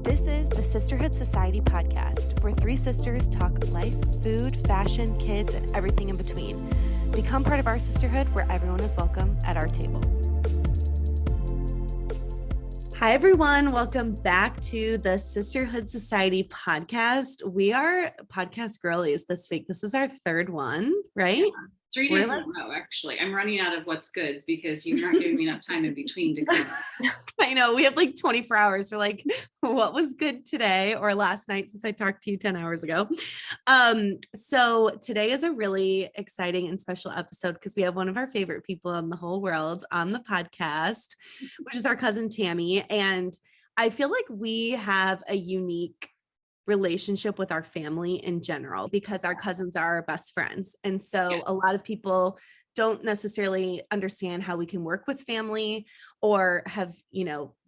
This is the Sisterhood Society podcast, where three sisters talk life, food, fashion, kids, and everything in between. Become part of our sisterhood where everyone is welcome at our table. Hi, everyone. Welcome back to the Sisterhood Society podcast. We are podcast girlies this week. This is our third one, right? Yeah. 3 days in a row, actually. I'm running out of what's goods because you're not giving me enough time in between to come. I know. We have like 24 hours. We're like, what was good today or last night since I talked to you 10 hours ago. So today is a really exciting and special episode because we have one of our favorite people in the whole world on the podcast, which is our cousin Tammy. And I feel like we have a unique relationship with our family in general because our cousins are our best friends. And so a lot of people don't necessarily understand how we can work with family or have,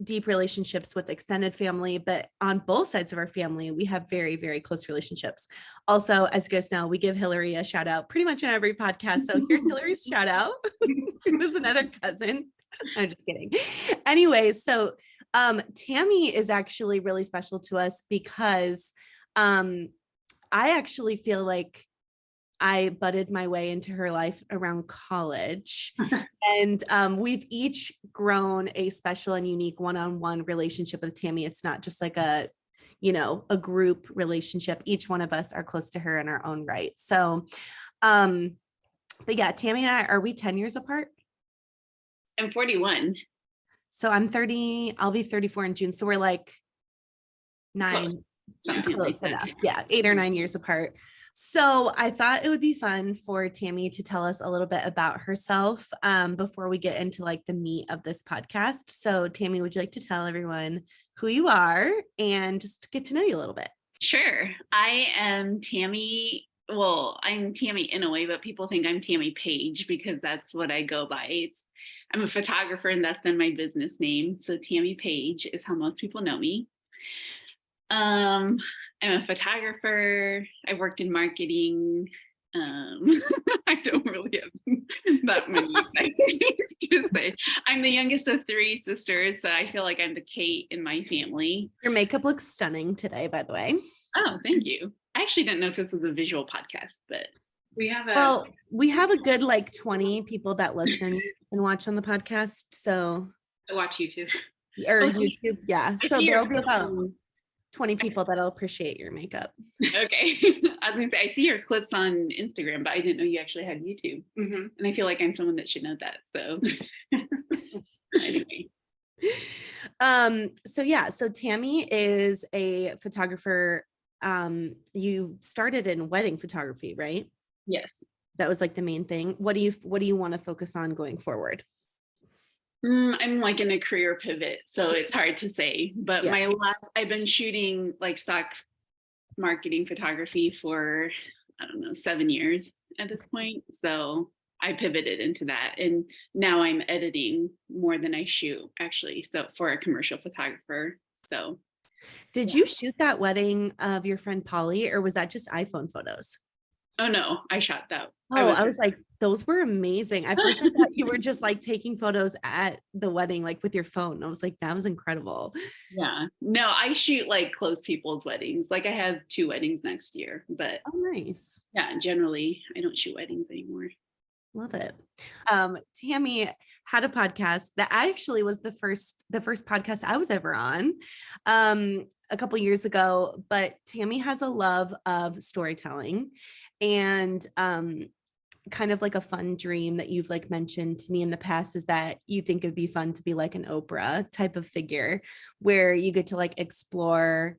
deep relationships with extended family, but on both sides of our family, we have very, very close relationships. Also, as you guys know, we give Hillary a shout out pretty much in every podcast. So here's Hillary's shout out. Who's another cousin. I'm just kidding. Anyway, so Tammy is actually really special to us because I actually feel like I butted my way into her life around college. And we've each grown a special and unique one-on-one relationship with Tammy. It's not just like a group relationship. Each one of us are close to her in our own right. So, but yeah, Tammy and I, are we 10 years apart? I'm 41. So I'm 30, I'll be 34 in June. So we're like close enough. Yeah, 8 or 9 years apart. So I thought it would be fun for Tammy to tell us a little bit about herself before we get into like the meat of this podcast. So Tammy, would you like to tell everyone who you are and just get to know you a little bit? Sure. I am Tammy. Well, I'm Tammy in a way, but people think I'm Tammy Page because that's what I go by. I'm a photographer and that's been my business name. So Tammy Page is how most people know me. I'm a photographer. I worked in marketing. I don't really have that many things to say. I'm the youngest of 3 sisters, so I feel like I'm the Kate in my family. Your makeup looks stunning today, by the way. Oh, thank you. I actually didn't know if this was a visual podcast, but we have a good like 20 people that listen and watch on the podcast. So I watch YouTube. Or YouTube, yeah. So there'll be about 20 people that'll appreciate your makeup. Okay. I was gonna say, I see your clips on Instagram, but I didn't know you actually had YouTube. Mm-hmm. And I feel like I'm someone that should know that. So anyway. So Tammy is a photographer. You started in wedding photography, right? Yes. That was like the main thing. What do you want to focus on going forward? I'm like in a career pivot, so it's hard to say, but I've been shooting like stock marketing photography for, 7 years at this point. So I pivoted into that and now I'm editing more than I shoot actually. So for a commercial photographer. So. Did you shoot that wedding of your friend Polly or was that just iPhone photos? Oh no, I shot that. I was like, those were amazing. At first I thought you were just like taking photos at the wedding, like with your phone. I was like, that was incredible. Yeah, no, I shoot like close people's weddings. Like I have 2 weddings next year, but oh, nice. Yeah, generally I don't shoot weddings anymore. Love it. Tammy had a podcast that actually was the first podcast I was ever on a couple years ago, but Tammy has a love of storytelling and kind of like a fun dream that you've like mentioned to me in the past is that you think it'd be fun to be like an Oprah type of figure where you get to like explore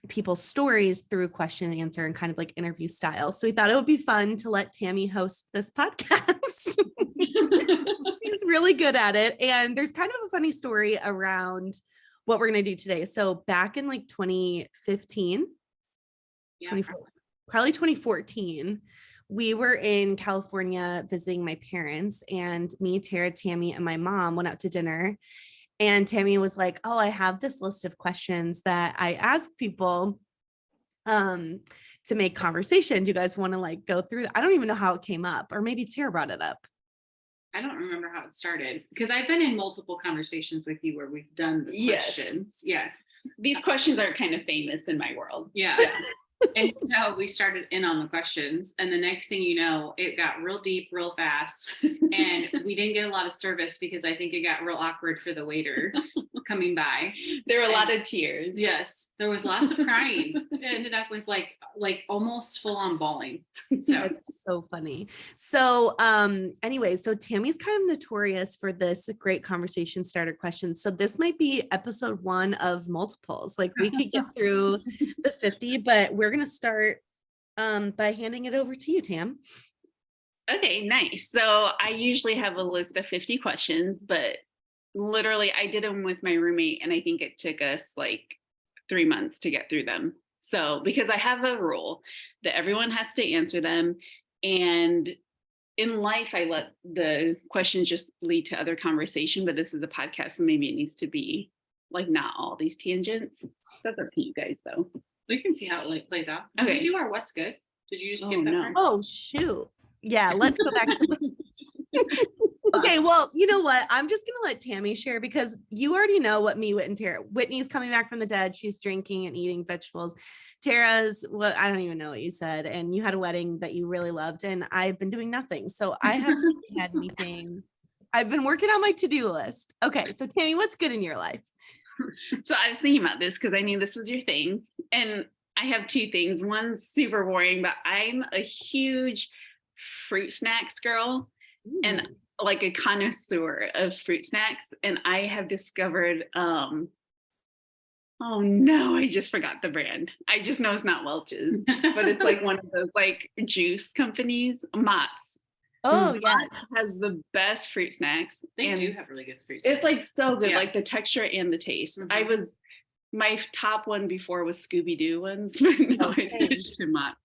people's stories through question and answer and kind of like interview style. So we thought it would be fun to let Tammy host this podcast. He's really good at it. And there's kind of a funny story around what we're going to do today. So back in like 2015, probably 2014, we were in California visiting my parents and me, Tara, Tammy, and my mom went out to dinner. And Tammy was like, oh, I have this list of questions that I ask people to make conversation. Do you guys want to like go through? I don't even know how it came up, or maybe Tara brought it up. I don't remember how it started because I've been in multiple conversations with you where we've done the questions. Yeah. These questions are kind of famous in my world. Yeah. And so we started in on the questions, and the next thing you know, it got real deep real fast, and we didn't get a lot of service because I think it got real awkward for the waiter coming by. There were a lot of tears. Yes, there was lots of crying. It ended up with like almost full on bawling. So That's so funny. So anyways, so Tammy's kind of notorious for this great conversation starter questions. So this might be episode 1 of multiples. Like we could get through the 50, but we're gonna start by handing it over to you, Tam. Okay, nice. So I usually have a list of 50 questions, but literally I did them with my roommate, and I think it took us like 3 months to get through them. So because I have a rule that everyone has to answer them, and in life I let the questions just lead to other conversation, but this is a podcast, so maybe it needs to be like not all these tangents. That's up to you guys though. we can see how it plays out. Did we do our what's good? Did you just skip that part? Oh shoot. Yeah, let's go back to Okay, well, you know what? I'm just gonna let Tammy share because you already know what me, Whit, and Tara. Whitney's coming back from the dead. She's drinking and eating vegetables. Tara's, well, I don't even know what you said. And you had a wedding that you really loved, and I've been doing nothing. So I haven't really had anything. I've been working on my to-do list. Okay, so Tammy, what's good in your life? So I was thinking about this because I knew this was your thing. And I have 2 things. One's super boring, but I'm a huge fruit snacks girl. And like a connoisseur of fruit snacks, and I have discovered oh no, I just forgot the brand. I just know it's not Welch's, but it's like one of those like juice companies. Mott's. Oh Mott's yes, has the best fruit snacks. They and do have really good fruit snacks. it's like so good, Yeah. like the texture and the taste. Mhm. My top one before was Scooby-Doo ones. No, I same. switched to Mott's.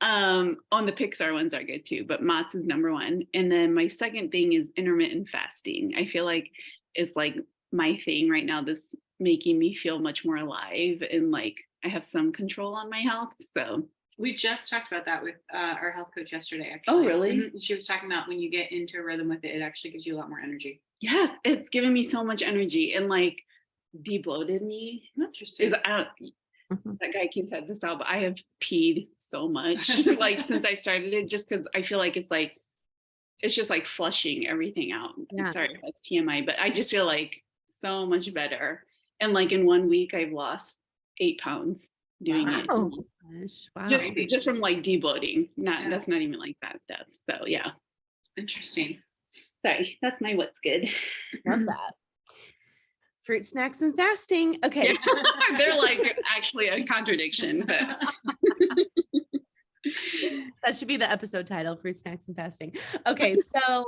On the Pixar ones are good too, but Mott's is number 1. And then my second thing is intermittent fasting. I feel like it's like my thing right now, this making me feel much more alive and like I have some control on my health. So We just talked about that with our health coach yesterday, actually. Oh, really? Mhm. She was talking about when you get into a rhythm with it, it actually gives you a lot more energy. yes, it's given me so much energy and like de-bloated me. Interesting. That guy keeps at this out, but I have peed so much like since I started it, just because I feel like it's just like flushing everything out. Yeah. I'm sorry if that's TMI, but I just feel like so much better. And like in 1 week, I've lost 8 pounds doing it. Oh gosh, wow. Just from like de-bloating. Yeah. That's not even like that stuff. So yeah. Interesting. Sorry, that's my what's good. Love that. Fruit snacks and fasting. Okay. Yes. They're like actually a contradiction, but That should be the episode title, fruit snacks and fasting. Okay, so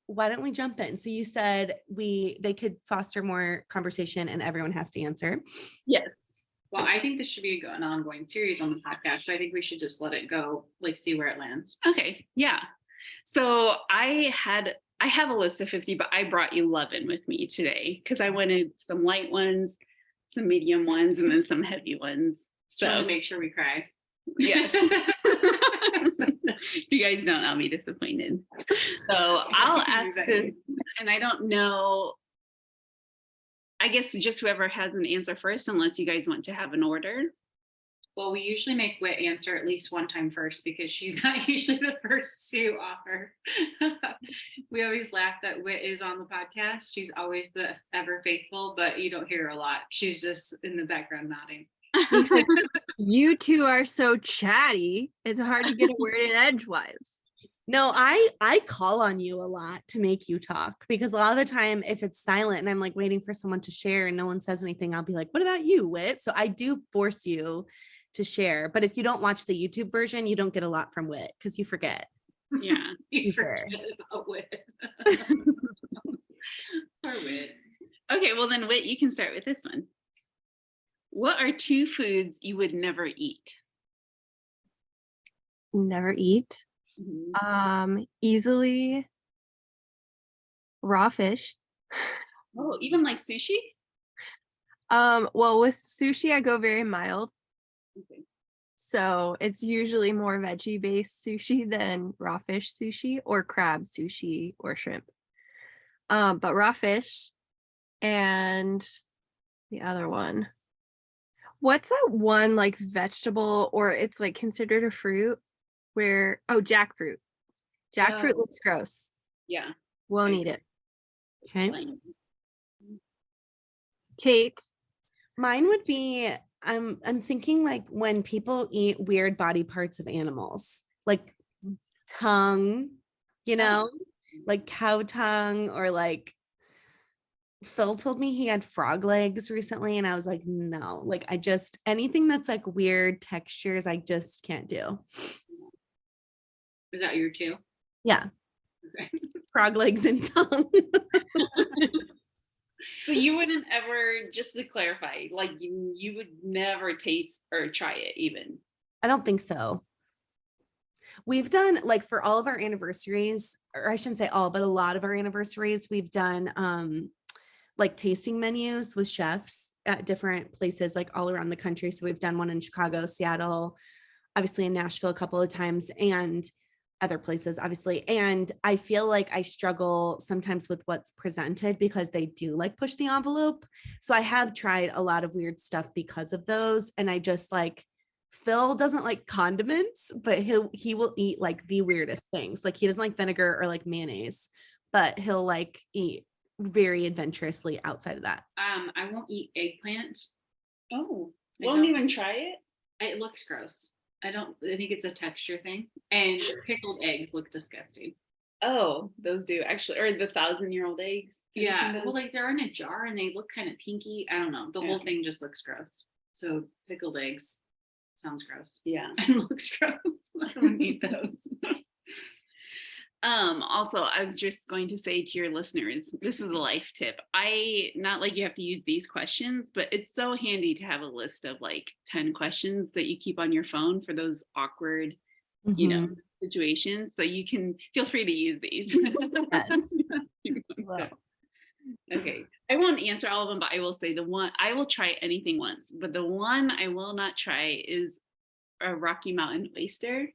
why don't we jump in? So you said they could foster more conversation and everyone has to answer. yes. Well, I think this should be an ongoing series on the podcast. So I think we should just let it go, like see where it lands. Okay. Yeah. So I have a list of 50, but I brought 11 with me today because I wanted some light ones, some medium ones, and then some heavy ones. So So to make sure we cry. yes. If you guys don't, I'll be disappointed. So I'll ask this, and I don't know. I guess just whoever has an answer first, unless you guys want to have an order. Well, we usually make Whit answer at least one time first because she's not usually the first to offer. We always laugh that Whit is on the podcast. She's always the ever faithful, but you don't hear her a lot. She's just in the background nodding. You two are so chatty. It's hard to get a word in edgewise. No, I call on you a lot to make you talk because a lot of the time if it's silent and I'm like waiting for someone to share and no one says anything, I'll be like, what about you, Whit? So I do force you to share. But if you don't watch the YouTube version, you don't get a lot from Whit because you forget. Yeah. You He's there. forget about Whit. Poor Whit. Okay, well then Whit, you can start with this one. What are 2 foods you would never eat? Never eat. Easily raw fish. Oh, even like sushi? Well, with sushi, I go very mild. Okay. So it's usually more veggie based sushi than raw fish sushi or crab sushi or shrimp. But raw fish and the other one. What's that one like vegetable or it's like considered a fruit where jackfruit. Jackfruit Oh, looks gross. yeah. Won't eat it. Okay. Fine. Kate. Mine would be I'm thinking like when people eat weird body parts of animals, like tongue, like cow tongue, or like Phil told me he had frog legs recently and I was like, no, like anything that's like weird textures, I just can't do. Is that your two? Yeah. Okay. Frog legs and tongue. So you wouldn't ever, just to clarify, like you would never taste or try it even. I don't think so. We've done like for all of our anniversaries, or I shouldn't say all, but a lot of our anniversaries, we've done like tasting menus with chefs at different places like all around the country. So we've done one in Chicago, Seattle, obviously in Nashville a couple of times, and other places, obviously. And I feel like I struggle sometimes with what's presented because they do like push the envelope. So I have tried a lot of weird stuff because of those. And I just like, Phil doesn't like condiments, but he will eat like the weirdest things. Like he doesn't like vinegar or like mayonnaise, but he'll like eat very adventurously outside of that. I won't eat eggplant. Oh, I won't don't- even try it? It looks gross. I think it's a texture thing. And pickled eggs look disgusting. Oh, those do actually, or the 1,000-year-old eggs. Have you seen Yeah. those? Well, like they're in a jar and they look kind of pinky. I don't know. The whole Yeah. thing just looks gross. So pickled eggs sounds gross. Yeah. And looks gross. I don't eat those. Also, I was just going to say to your listeners, this is a life tip. Not like you have to use these questions, but it's so handy to have a list of like 10 questions that you keep on your phone for those awkward, Mhm. situations. So you can feel free to use these. Yes. So, Wow. okay. I won't answer all of them, but I will say I will try anything once, but the one I will not try is a Rocky Mountain oyster,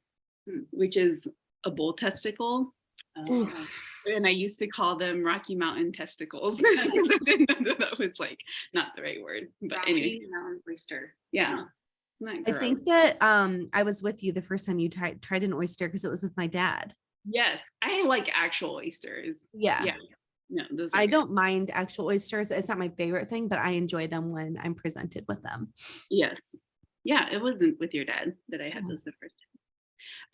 which is a bull testicle. And I used to call them Rocky Mountain testicles because I didn't know that was like not the right word. But anyway, Rocky Mountain oyster. yeah. Isn't that I gross? think that I was with you the first time you tried an oyster because it was with my dad. Yes, I like actual oysters. Yeah. Yeah. No, those are I good. don't mind actual oysters. It's not my favorite thing, but I enjoy them when I'm presented with them. Yes. Yeah, it wasn't with your dad that I had those the first time.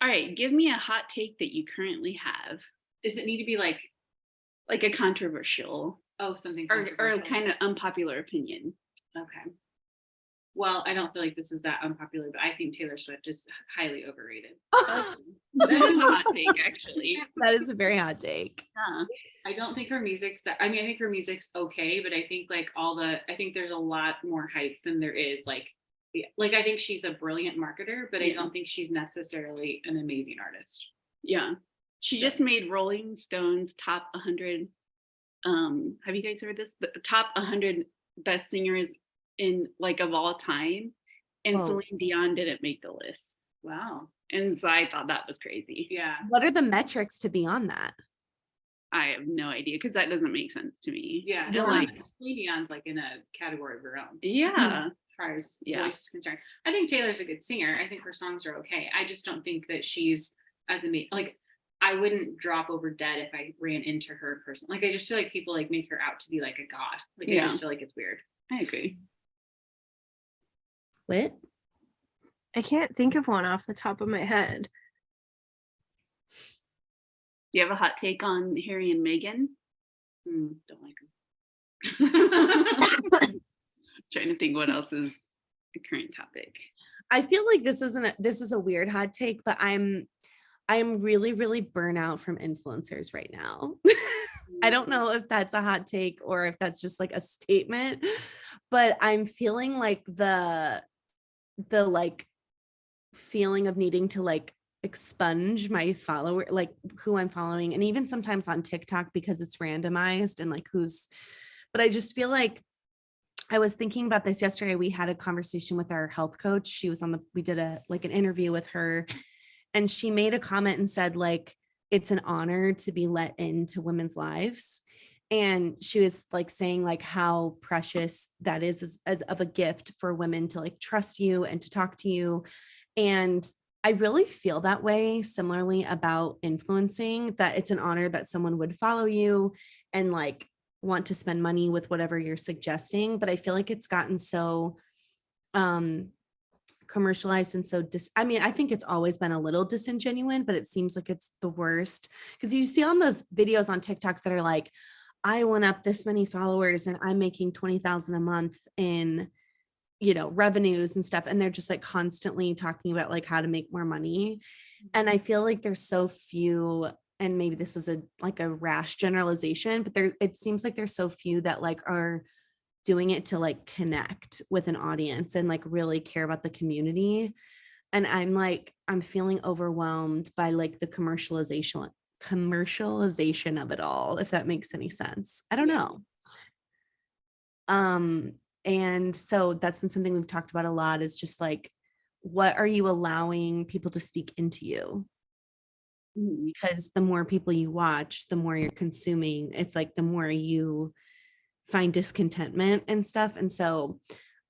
All right, give me a hot take that you currently have. Does it need to be like a controversial something or controversial? kind of unpopular opinion? Okay. Well, I don't feel like this is that unpopular, but I think Taylor Swift is highly overrated. That is a hot take, actually. That is a very hot take. Yeah. I don't think her music's I think her music's okay, but I think like I think there's a lot more hype than there is like I think she's a brilliant marketer, but I don't think she's necessarily an amazing artist. Yeah. She just made Rolling Stone's top 100. Have you guys heard this? The top 100 best singers in like of all time. And Whoa. Celine Dion didn't make the list. Wow. And so I thought that was crazy. Yeah. What are the metrics to be on that? I have no idea because that doesn't make sense to me. Yeah. Yeah. And like Celine Dion's like in a category of her own. Yeah. As far as Yeah. voice is concerned. I think Taylor's a good singer. I think her songs are okay. I just don't think that she's as amazing. Like I wouldn't drop over dead if I ran into her in person. Like I just feel like people like make her out to be like a god. Like I just feel like it's weird. I agree. What? I can't think of one off the top of my head. Do you have a hot take on Harry and Meghan? Don't like them. Trying to think what else is a current topic. I feel like this is a weird hot take, but I'm really, really burnout from influencers right now. I don't know if that's a hot take or if that's just like a statement, but I'm feeling like the like feeling of needing to like expunge my follower, like who I'm following, and even sometimes on TikTok because it's randomized and like but I just feel like I was thinking about this yesterday. We had a conversation with our health coach. She was we did an interview with her, and she made a comment and said like, it's an honor to be let into women's lives. And she was like saying like how precious that is as of a gift for women to like trust you and to talk to you. And I really feel that way similarly about influencing, that it's an honor that someone would follow you and like want to spend money with whatever you're suggesting. But I feel like it's gotten so commercialized and so I mean, I think it's always been a little disingenuine, but it seems like it's the worst because you see on those videos on TikTok that are like, I went up this many followers and I'm making 20,000 a month in, revenues and stuff. And they're just like constantly talking about like how to make more money. And I feel like there's so few, and maybe this is a rash generalization, but it seems like there's so few that like are doing it to like connect with an audience and like really care about the community. And I'm feeling overwhelmed by like the commercialization of it all, if that makes any sense. I don't know. And so that's been something we've talked about a lot, is just like, what are you allowing people to speak into you? Because the more people you watch, the more you're consuming. It's like the more you find discontentment and stuff. And so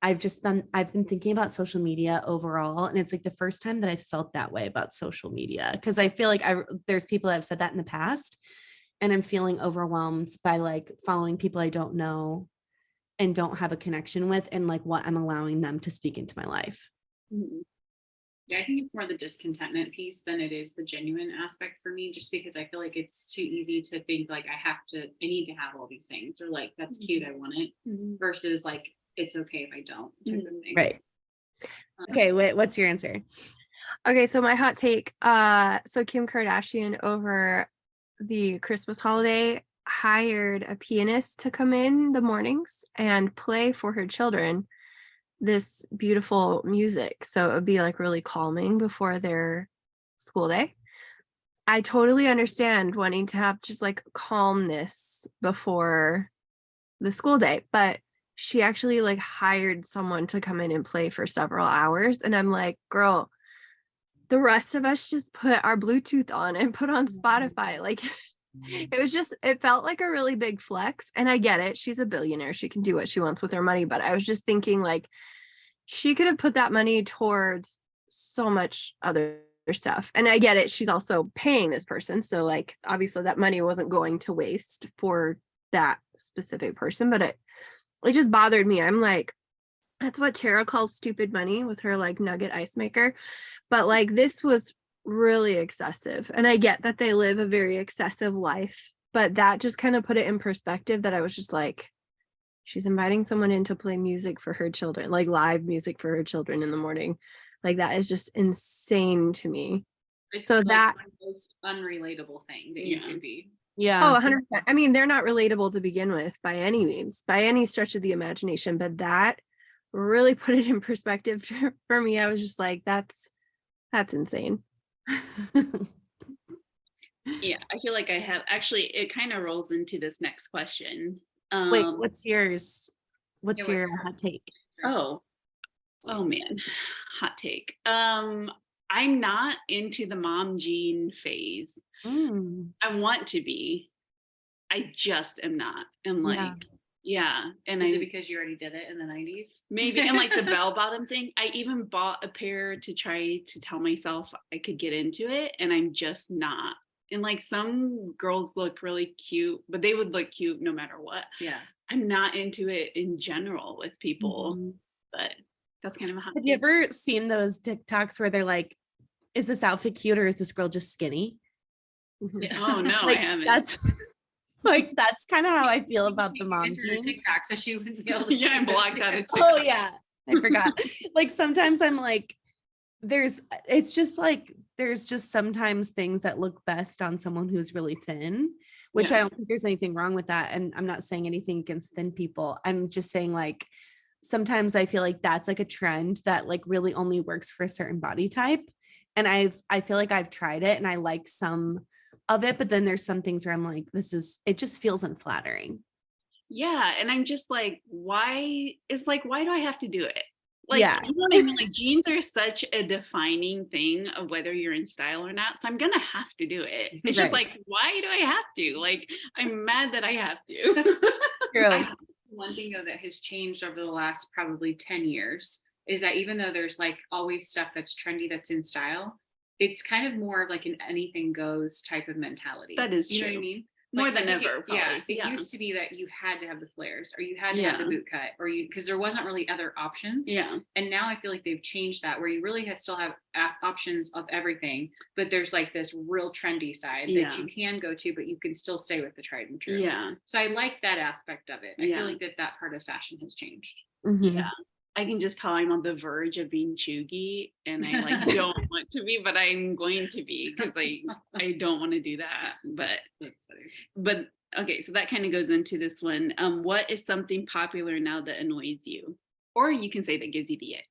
I've been thinking about social media overall, and it's like the first time that I felt that way about social media, because I feel like there's people that have said that in the past, and I'm feeling overwhelmed by like following people I don't know and don't have a connection with, and like what I'm allowing them to speak into my life. Yeah, I think it's more the discontentment piece than it is the genuine aspect for me, just because I feel like it's too easy to think like I need to have all these things, or like, that's cute, I want it, versus like, it's okay if I don't, type of thing. Right. Okay, what's your answer? Okay, so my hot take, so Kim Kardashian over the Christmas holiday hired a pianist to come in the mornings and play for her children this beautiful music, so it would be like really calming before their school day. I totally understand wanting to have just like calmness before the school day, but she actually like hired someone to come in and play for several hours, and I'm like, girl, the rest of us just put our Bluetooth on and put on Spotify. Like, it felt like a really big flex. And I get it, she's a billionaire, she can do what she wants with her money, but I was just thinking like, she could have put that money towards so much other stuff. And I get it, she's also paying this person, so like obviously that money wasn't going to waste for that specific person, but it just bothered me. I'm like, that's what Tara calls stupid money with her like nugget ice maker, but like this was really excessive. And I get that they live a very excessive life, but that just kind of put it in perspective, that I was just like, she's inviting someone in to play music for her children, like live music for her children in the morning. Like, that is just insane to me. It's so like that the most unrelatable thing that you could be. Yeah. Oh, 100%. I mean, they're not relatable to begin with by any means, by any stretch of the imagination, but that really put it in perspective for me. I was just like, that's insane. Yeah, I feel like I have actually, it kind of rolls into this next question. Wait, what's yours? What's your hot take? Oh man, hot take. I'm not into the mom jean phase. I want to be. I just am not. And like, yeah. And is it because you already did it in the 90s? Maybe. And like the bell bottom thing, I even bought a pair to try to tell myself I could get into it, and I'm just not. And like, some girls look really cute, but they would look cute no matter what. Yeah. I'm not into it in general with people, but that's kind of a hot Have you ever seen those TikToks where they're like, is this outfit cute or is this girl just skinny? Oh no, like, I haven't. That's kind of how I feel about the mom jeans. TikTok, so she wouldn't be able to. Yeah, I blocked out of TikTok. Oh yeah, I forgot. Like, sometimes I'm like, there's just sometimes things that look best on someone who's really thin, which I don't think there's anything wrong with that. And I'm not saying anything against thin people. I'm just saying like, sometimes I feel like that's like a trend that like really only works for a certain body type. And I feel like I've tried it and I like some of it, but then there's some things where I'm like, it just feels unflattering. Yeah. And I'm just like, why do I have to do it? Like, Yeah. you know what I mean? Like jeans are such a defining thing of whether you're in style or not. So I'm gonna have to do it. It's just Right. like, why do I have to? Like, I'm mad that I have to. True. I think one thing though that has changed over the last probably 10 years is that even though there's like always stuff that's trendy that's in style, it's kind of more of like an anything goes type of mentality. That is you know what I true. mean? More Like, than I think ever, probably. it used to be that you had to have the flares or you had to Yeah. have the boot cut or you because there wasn't really other options. Yeah. And now I feel like they've changed that where you really still have options of everything, but there's like this real trendy side Yeah. that you can go to, but you can still stay with the tried and true. Yeah. So I like that aspect of it. I Yeah. feel like that part of fashion has changed. Mhm. Yeah. I can just tell I'm on the verge of being chuggy and I like don't want to be, but I'm going to be because I don't want to do that. But That's funny. but okay, so that kind of goes into this one. What is something popular now that annoys you? Or you can say that gives you the ick.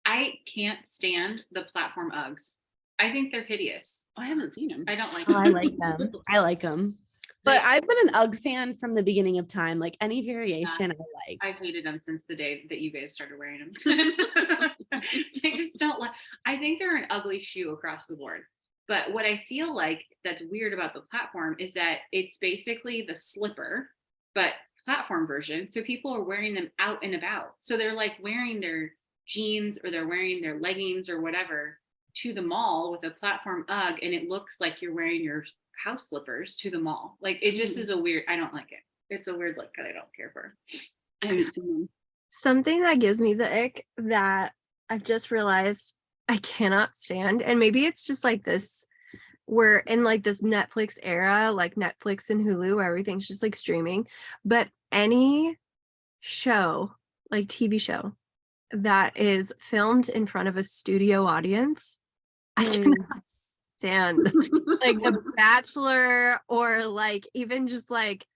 I can't stand the platform Uggs. I think they're hideous. Oh, I haven't seen them. I don't like Oh, them. I like them. I like them. But I've been an UGG fan from the beginning of time. Like any variation I like. I've hated them since the day that you guys started wearing them. I just don't like. I think they're an ugly shoe across the board. But what I feel like that's weird about the platform is that it's basically the slipper, but platform version. So people are wearing them out and about. So they're like wearing their jeans or they're wearing their leggings or whatever to the mall with a platform UGG, and it looks like you're wearing your house slippers to the mall. Like it just is a weird. I don't like it. It's a weird look that I don't care for. I haven't seen them. Something that gives me the ick that I've just realized I cannot stand, and maybe it's just like this, we're in like this Netflix era, like Netflix and Hulu, where everything's just like streaming, but any show, like TV show, that is filmed in front of a studio audience, I cannot stand. Like The Bachelor or like even just like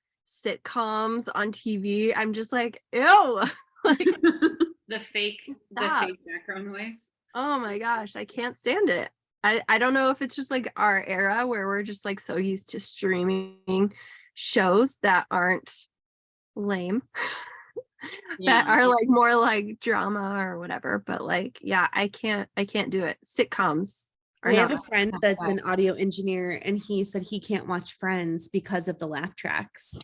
sitcoms on TV. I'm just like, ew. Like, The fake Stop. background noise. oh my gosh, I can't stand it. I don't know if it's just like our era where we're just like so used to streaming shows that aren't lame. That are like more like drama or whatever, but like yeah, I can't do it. Sitcoms are We have not a friend that's an audio engineer and he said he can't watch Friends because of the laugh tracks.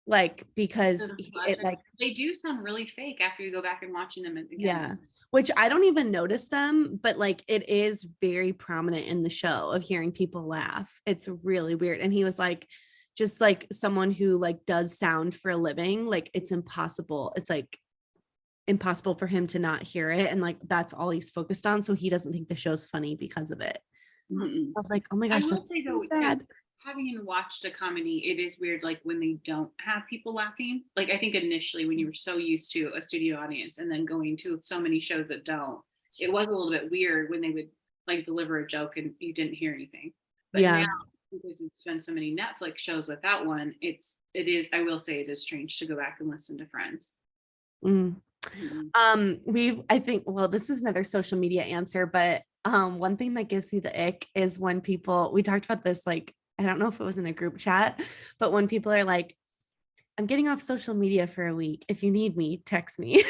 Like because it like They do sound really fake after you go back and watching them again. yeah, which I don't even notice them, but like it is very prominent in the show of hearing people laugh. It's really weird. And he was like, just like someone who like does sound for a living, like it's impossible. It's like impossible for him to not hear it. And like that's all he's focused on. So he doesn't think the show's funny because of it. Mm-mm. I was like, oh my I gosh, will that's say so though, sad. having watched a comedy, it is weird like when they don't have people laughing. Like I think initially when you were so used to a studio audience and then going to so many shows that don't, it was a little bit weird when they would like deliver a joke and you didn't hear anything. But Yeah. now because it's been so many Netflix shows without one, it is, I will say it is strange to go back and listen to Friends. Mm. Mm-hmm. I think, well, this is another social media answer, but one thing that gives me the ick is when we talked about this, like, I don't know if it was in a group chat, but when people are like, I'm getting off social media for a week. If you need me, text me.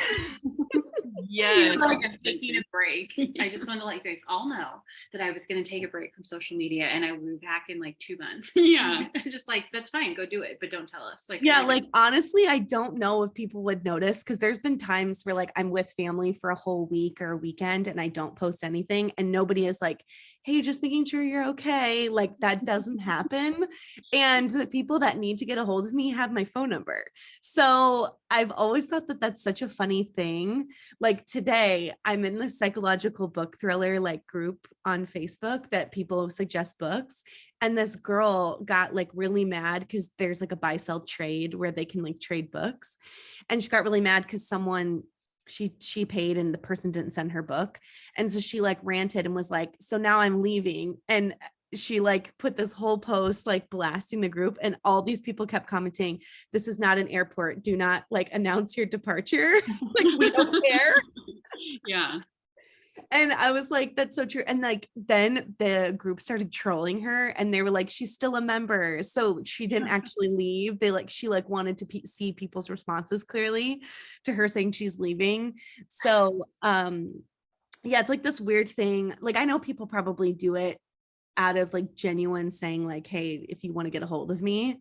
Yes. Like I'm taking a break. I just want to let you guys all know that I was going to take a break from social media and I will be back in like 2 months. Yeah. Just like, that's fine. Go do it. But don't tell us. Like, Yeah, like honestly, I don't know if people would notice because there's been times where like I'm with family for a whole week or a weekend and I don't post anything and nobody is like, hey, just making sure you're okay. Like that doesn't happen. And the people that need to get a hold of me have my phone number. So I've always thought that that's such a funny thing. Like today, I'm in this psychological book thriller like group on Facebook that people suggest books. And this girl got like really mad because there's like a buy sell trade where they can like trade books. And she got really mad because someone she paid and the person didn't send her book. And so she like ranted and was like, so now I'm leaving. And she like put this whole post like blasting the group and all these people kept commenting, this is not an airport. Do not like announce your departure. Like we don't care. Yeah. And I was like, that's so true. And like, then the group started trolling her and they were like, she's still a member. So she didn't actually leave. She like wanted to see people's responses clearly to her saying she's leaving. So, yeah, it's like this weird thing. Like, I know people probably do it out of like genuine saying like, hey, if you want to get a hold of me.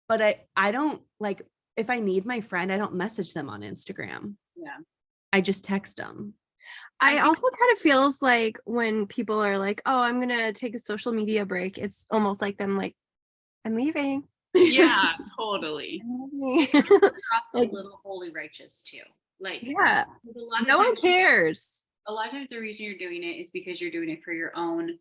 But I don't like, if I need my friend, I don't message them on Instagram. Yeah. I just text them. I also kind of feels like when people are like, oh, I'm going to take a social media break, it's almost like them like, I'm leaving. Yeah, totally. Also a little holy righteous too. Like, yeah, a lot of no one times, cares. a lot of times the reason you're doing it is because you're doing it for your own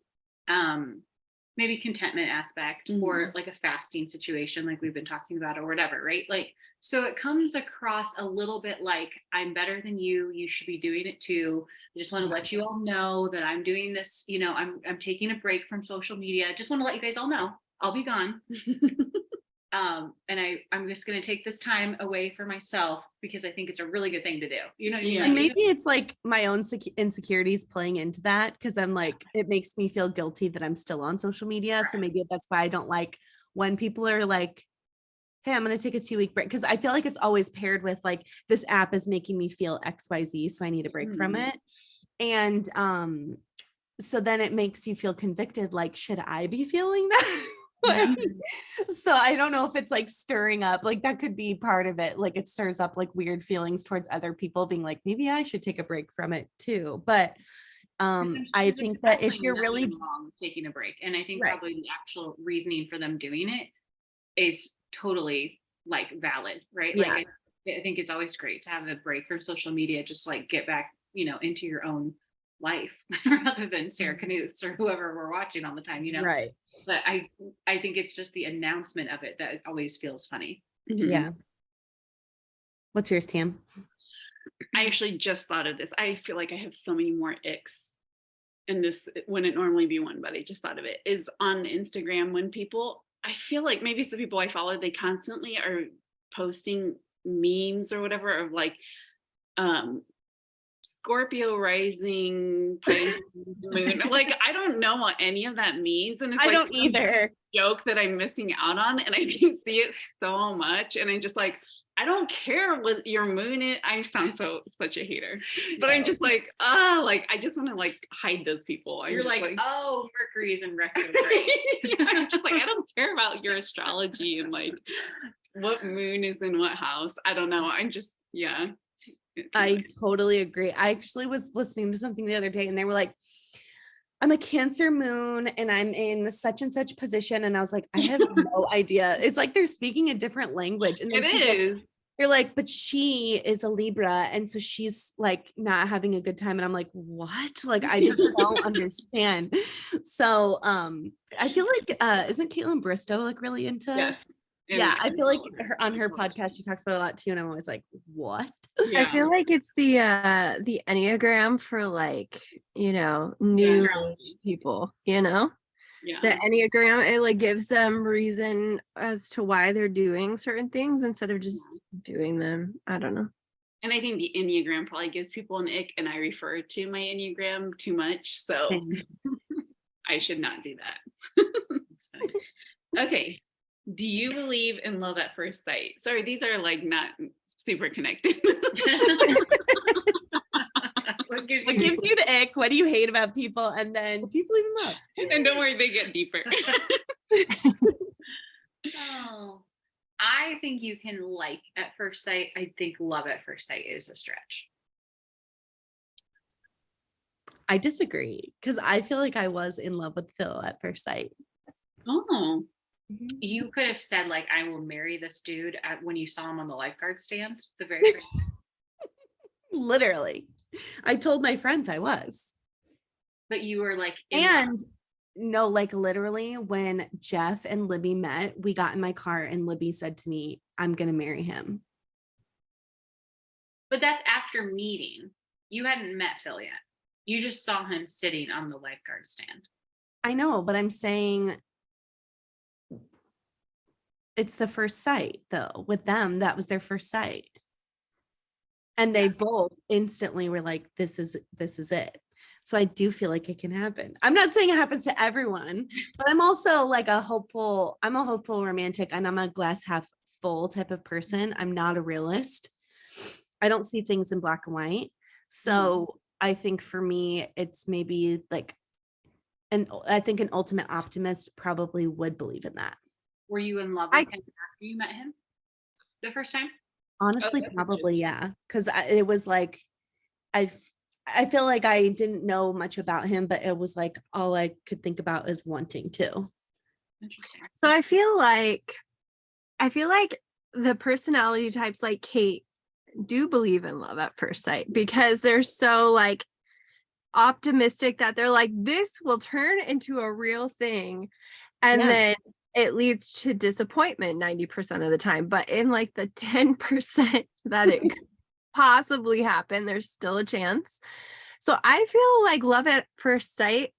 maybe contentment aspect or like a fasting situation like we've been talking about or whatever, right? Like, so it comes across a little bit like, I'm better than you should be doing it too. I just want to let you all know that I'm doing this, you know, I'm taking a break from social media. I just want to let you guys all know I'll be gone. And I'm just going to take this time away for myself because I think it's a really good thing to do. You know, Yeah. And maybe it's like my own insecurities playing into that because I'm like, it makes me feel guilty that I'm still on social media. So maybe that's why I don't like when people are like, hey, I'm going to take a 2-week break. Because I feel like it's always paired with like, this app is making me feel XYZ. So I need a break from it. And so then it makes you feel convicted. Like, should I be feeling that? So I don't know if it's like stirring up, like that could be part of it. Like it stirs up like weird feelings towards other people being like, maybe I should take a break from it too. But I think that if you're really taking a break, and I think Right. probably the actual reasoning for them doing it is totally like valid, right? Yeah. Like I think it's always great to have a break from social media, just like get back, you know, into your own life rather than Sarah Knutz or whoever we're watching all the time, you know. Right. But I think it's just the announcement of it that always feels funny. Yeah. What's yours, Tam? I actually just thought of this. I feel like I have so many more icks, and this wouldn't normally be one, but I just thought of it, is on Instagram when people, I feel like maybe it's the people I follow, they constantly are posting memes or whatever of like Scorpio rising, Pisces moon. Like, I don't know what any of that means. And it's I like don't either. joke that I'm missing out on. And I can see it so much. And I just like, I don't care what your moon is. I sound such a hater, but I'm just like, like I just want to like hide those people. You're like, oh, Mercury's in retrograde. I'm just like, I don't care about your astrology and like what moon is in what house. I don't know. I'm just, yeah. I totally agree. I actually was listening to something the other day and they were like, I'm a Cancer moon and I'm in such and such position. And I was like, I have no idea. It's like they're speaking a different language. And then they're like, but she is a Libra. And so she's like not having a good time. And I'm like, what? Like, I just don't understand. So I feel like isn't Caitlin Bristow like really into Yeah, I feel like on her podcast she talks about it a lot too, and I'm always like, what? I feel like it's the Enneagram for like, you know, new people, you know? The Enneagram, it like gives them reason as to why they're doing certain things instead of just doing them. I don't know. And I think the Enneagram probably gives people an ick, and I refer to my Enneagram too much, so I should not do that. Okay. Do you believe in love at first sight? Sorry, these are like not super connected. What gives you the ick? What do you hate about people? And then do you believe in love? And don't worry, they get deeper. Oh, I think you can like at first sight. I think love at first sight is a stretch. I disagree because I feel like I was in love with Phil at first sight. Oh. You could have said like, I will marry this dude when you saw him on the lifeguard stand the very first time. Literally. I told my friends I was. But you were like, no, like literally when Jeff and Libby met, we got in my car and Libby said to me, I'm going to marry him. But that's after meeting. You hadn't met Phil yet. You just saw him sitting on the lifeguard stand. I know, but I'm saying it's the first sight though. With them, that was their first sight. And they both instantly were like, this is it. So I do feel like it can happen. I'm not saying it happens to everyone, but I'm also like I'm a hopeful romantic, and I'm a glass half full type of person. I'm not a realist. I don't see things in black and white. So I think for me, it's maybe like, and I think an ultimate optimist probably would believe in that. Were you in love with him after you met him the first time? Honestly, probably, yeah. Because it was like, I feel like I didn't know much about him, but it was like all I could think about is wanting to. Interesting. So I feel like the personality types like Kate do believe in love at first sight because they're so like optimistic that they're like, this will turn into a real thing. And then it leads to disappointment 90% of the time. But in like the 10% that it could possibly happen, there's still a chance. So I feel like love at first sight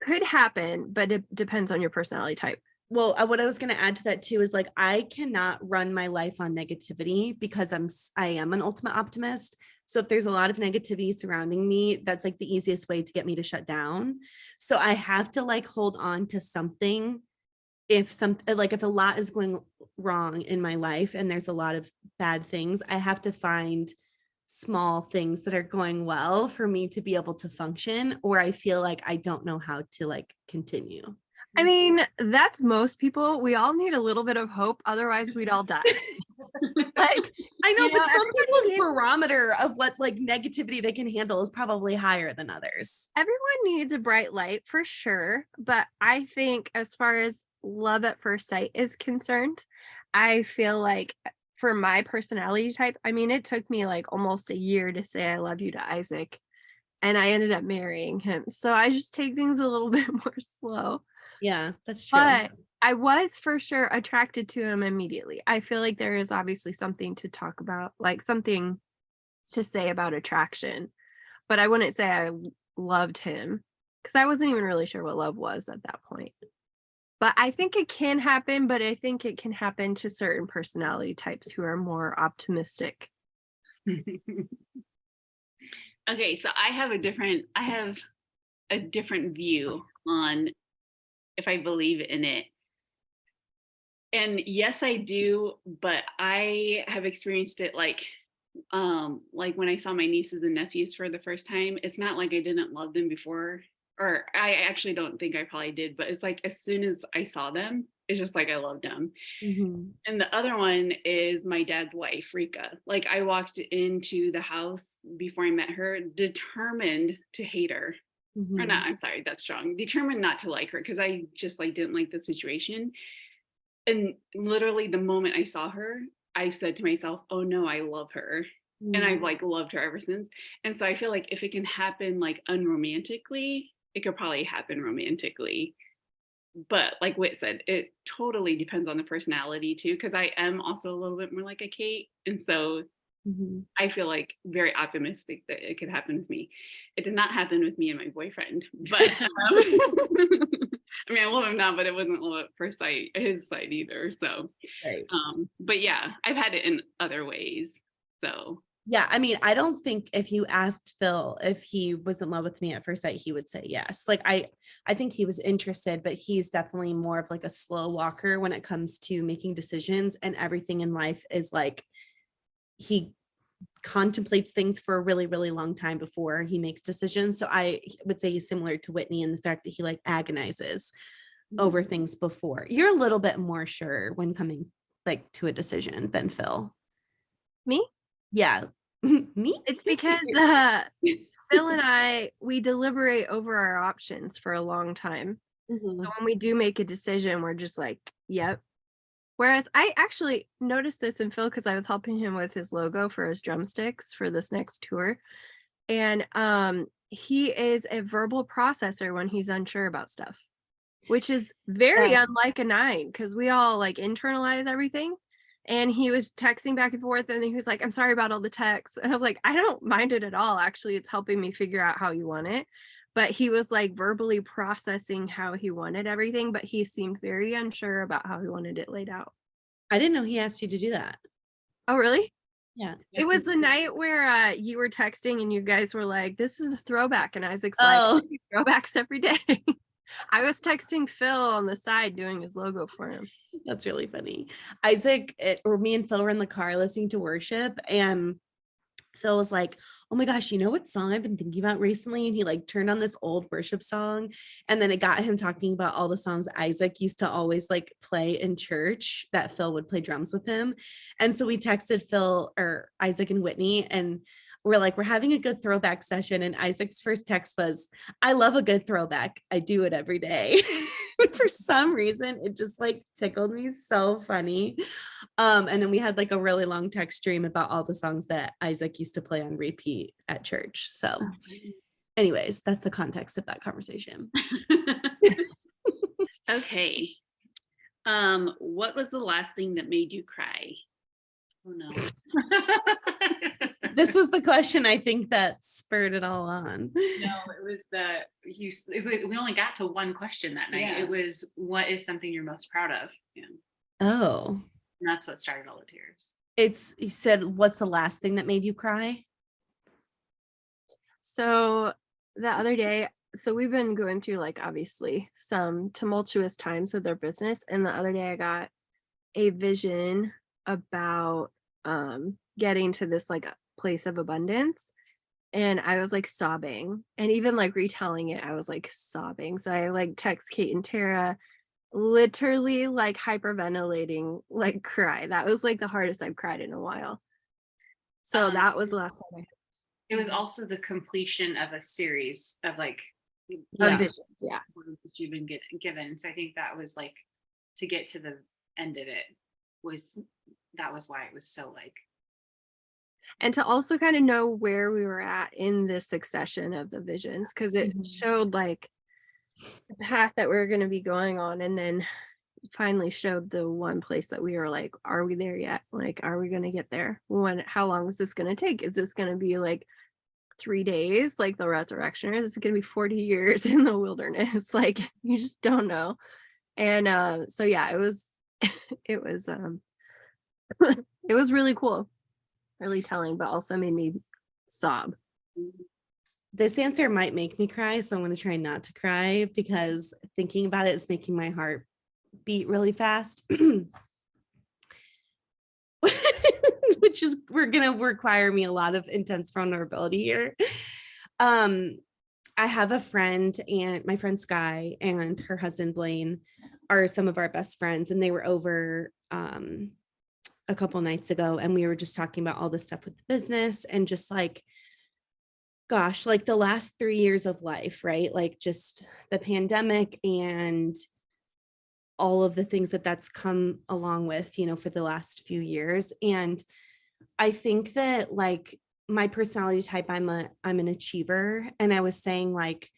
could happen, but it depends on your personality type. Well, what I was going to add to that too is like, I cannot run my life on negativity because I am an ultimate optimist. So if there's a lot of negativity surrounding me, that's like the easiest way to get me to shut down. So I have to like hold on to something. If a lot is going wrong in my life and there's a lot of bad things, I have to find small things that are going well for me to be able to function, or I feel like I don't know how to like continue. I mean, that's most people. We all need a little bit of hope. Otherwise, we'd all die. Like, I know, but some people's needs, barometer of what like negativity they can handle is probably higher than others. Everyone needs a bright light for sure. But I think as far as love at first sight is concerned, I feel like for my personality type, I mean, it took me like almost a year to say I love you to Isaac. And I ended up marrying him. So I just take things a little bit more slow. Yeah, that's true. But I was for sure attracted to him immediately. I feel like there is obviously something to talk about, like something to say about attraction. But I wouldn't say I loved him because I wasn't even really sure what love was at that point. But I think it can happen, but I think it can happen to certain personality types who are more optimistic. Okay, so I have a different view on if I believe in it. And yes, I do, but I have experienced it like when I saw my nieces and nephews for the first time. It's not like I didn't love them before, or I actually don't think I probably did, but it's like as soon as I saw them, it's just like I loved them. Mm-hmm. And the other one is my dad's wife, Rika. Like I walked into the house before I met her, determined to hate her. Mm-hmm. Or not, I'm sorry, that's strong. Determined not to like her because I just like didn't like the situation. And literally the moment I saw her, I said to myself, oh no, I love her. Mm-hmm. And I've like loved her ever since. And so I feel like if it can happen like unromantically, it could probably happen romantically. But like Whit said, it totally depends on the personality too, because I am also a little bit more like a Kate. And so I feel like very optimistic that it could happen with me. It did not happen with me and my boyfriend, but I mean, I love him now, but it wasn't love at first sight, his side either. So, Right. But yeah, I've had it in other ways. So yeah, I mean, I don't think if you asked Phil if he was in love with me at first sight, he would say yes. Like I think he was interested, but he's definitely more of like a slow walker when it comes to making decisions, and everything in life is like he contemplates things for a really, really long time before he makes decisions. So I would say he's similar to Whitney in the fact that he like agonizes over things before. You're a little bit more sure when coming like to a decision than Phil. Me? Yeah. Me? It's because Phil and we deliberate over our options for a long time. Mm-hmm. So when we do make a decision, we're just like, yep. Whereas I actually noticed this in Phil because I was helping him with his logo for his drumsticks for this next tour. And he is a verbal processor when he's unsure about stuff, which is very unlike a 9 because we all like internalize everything. And he was texting back and forth, and he was like, I'm sorry about all the texts. And I was like, I don't mind it at all. Actually, it's helping me figure out how you want it. But he was like verbally processing how he wanted everything, but he seemed very unsure about how he wanted it laid out. I didn't know he asked you to do that. Oh, really? Yeah. It was the night where you were texting and you guys were like, this is a throwback. And Isaac's like, Oh, throwbacks every day. I was texting Phil on the side doing his logo for him. that's really funny. Isaac or me and Phil were in the car listening to worship, and Phil was like, oh my gosh, you know what song I've been thinking about recently? And he like turned on this old worship song. And then it got him talking about all the songs Isaac used to always like play in church that Phil would play drums with him. And so we texted Phil or Isaac and Whitney, and we're like, we're having a good throwback session. And Isaac's first text was, I love a good throwback. I do it every day. For some reason, it just like tickled me, so funny. And then we had like a really long text stream about all the songs that Isaac used to play on repeat at church. So anyways, that's the context of that conversation. Okay. What was the last thing that made you cry? Oh no. This was the question I think that spurred it all on. No, it was we only got to one question that night. Yeah. It was, what is something you're most proud of? Yeah. Oh, And that's what started all the tears. he said, what's the last thing that made you cry? So the other day, so we've been going through like obviously some tumultuous times with our business. And the other day I got a vision about getting to this like place of abundance. And I was like sobbing, and even like retelling it, I was like sobbing. So I like text Kate and Tara, literally like hyperventilating, like cry. That was like the hardest I've cried in a while. So that was the last time I had. It was also the completion of a series of like Visions. Yeah. words that you've been given. So I think that was like, to get to the end of it that was why it was so like. And to also kind of know where we were at in this succession of the visions, because it showed like the path that we are going to be going on, and then finally showed the one place that we were like, are we there yet? Like, are we going to get there? How long is this going to take? Is this going to be like 3 days like the resurrection, or is it going to be 40 years in the wilderness? Like, you just don't know. And so yeah, it was it was it was really cool, really telling, but also made me sob. This answer might make me cry, so I'm going to try not to cry, because thinking about it is making my heart beat really fast. Which is, we're going to require me a lot of intense vulnerability here. I have a friend, and my friend Sky and her husband Blaine are some of our best friends, and they were over a couple nights ago, and we were just talking about all this stuff with the business, and just like, gosh, like the last 3 years of life, right? Like just the pandemic and all of the things that's come along with, for the last few years. And I think that like my personality type, I'm an achiever. And I was saying like,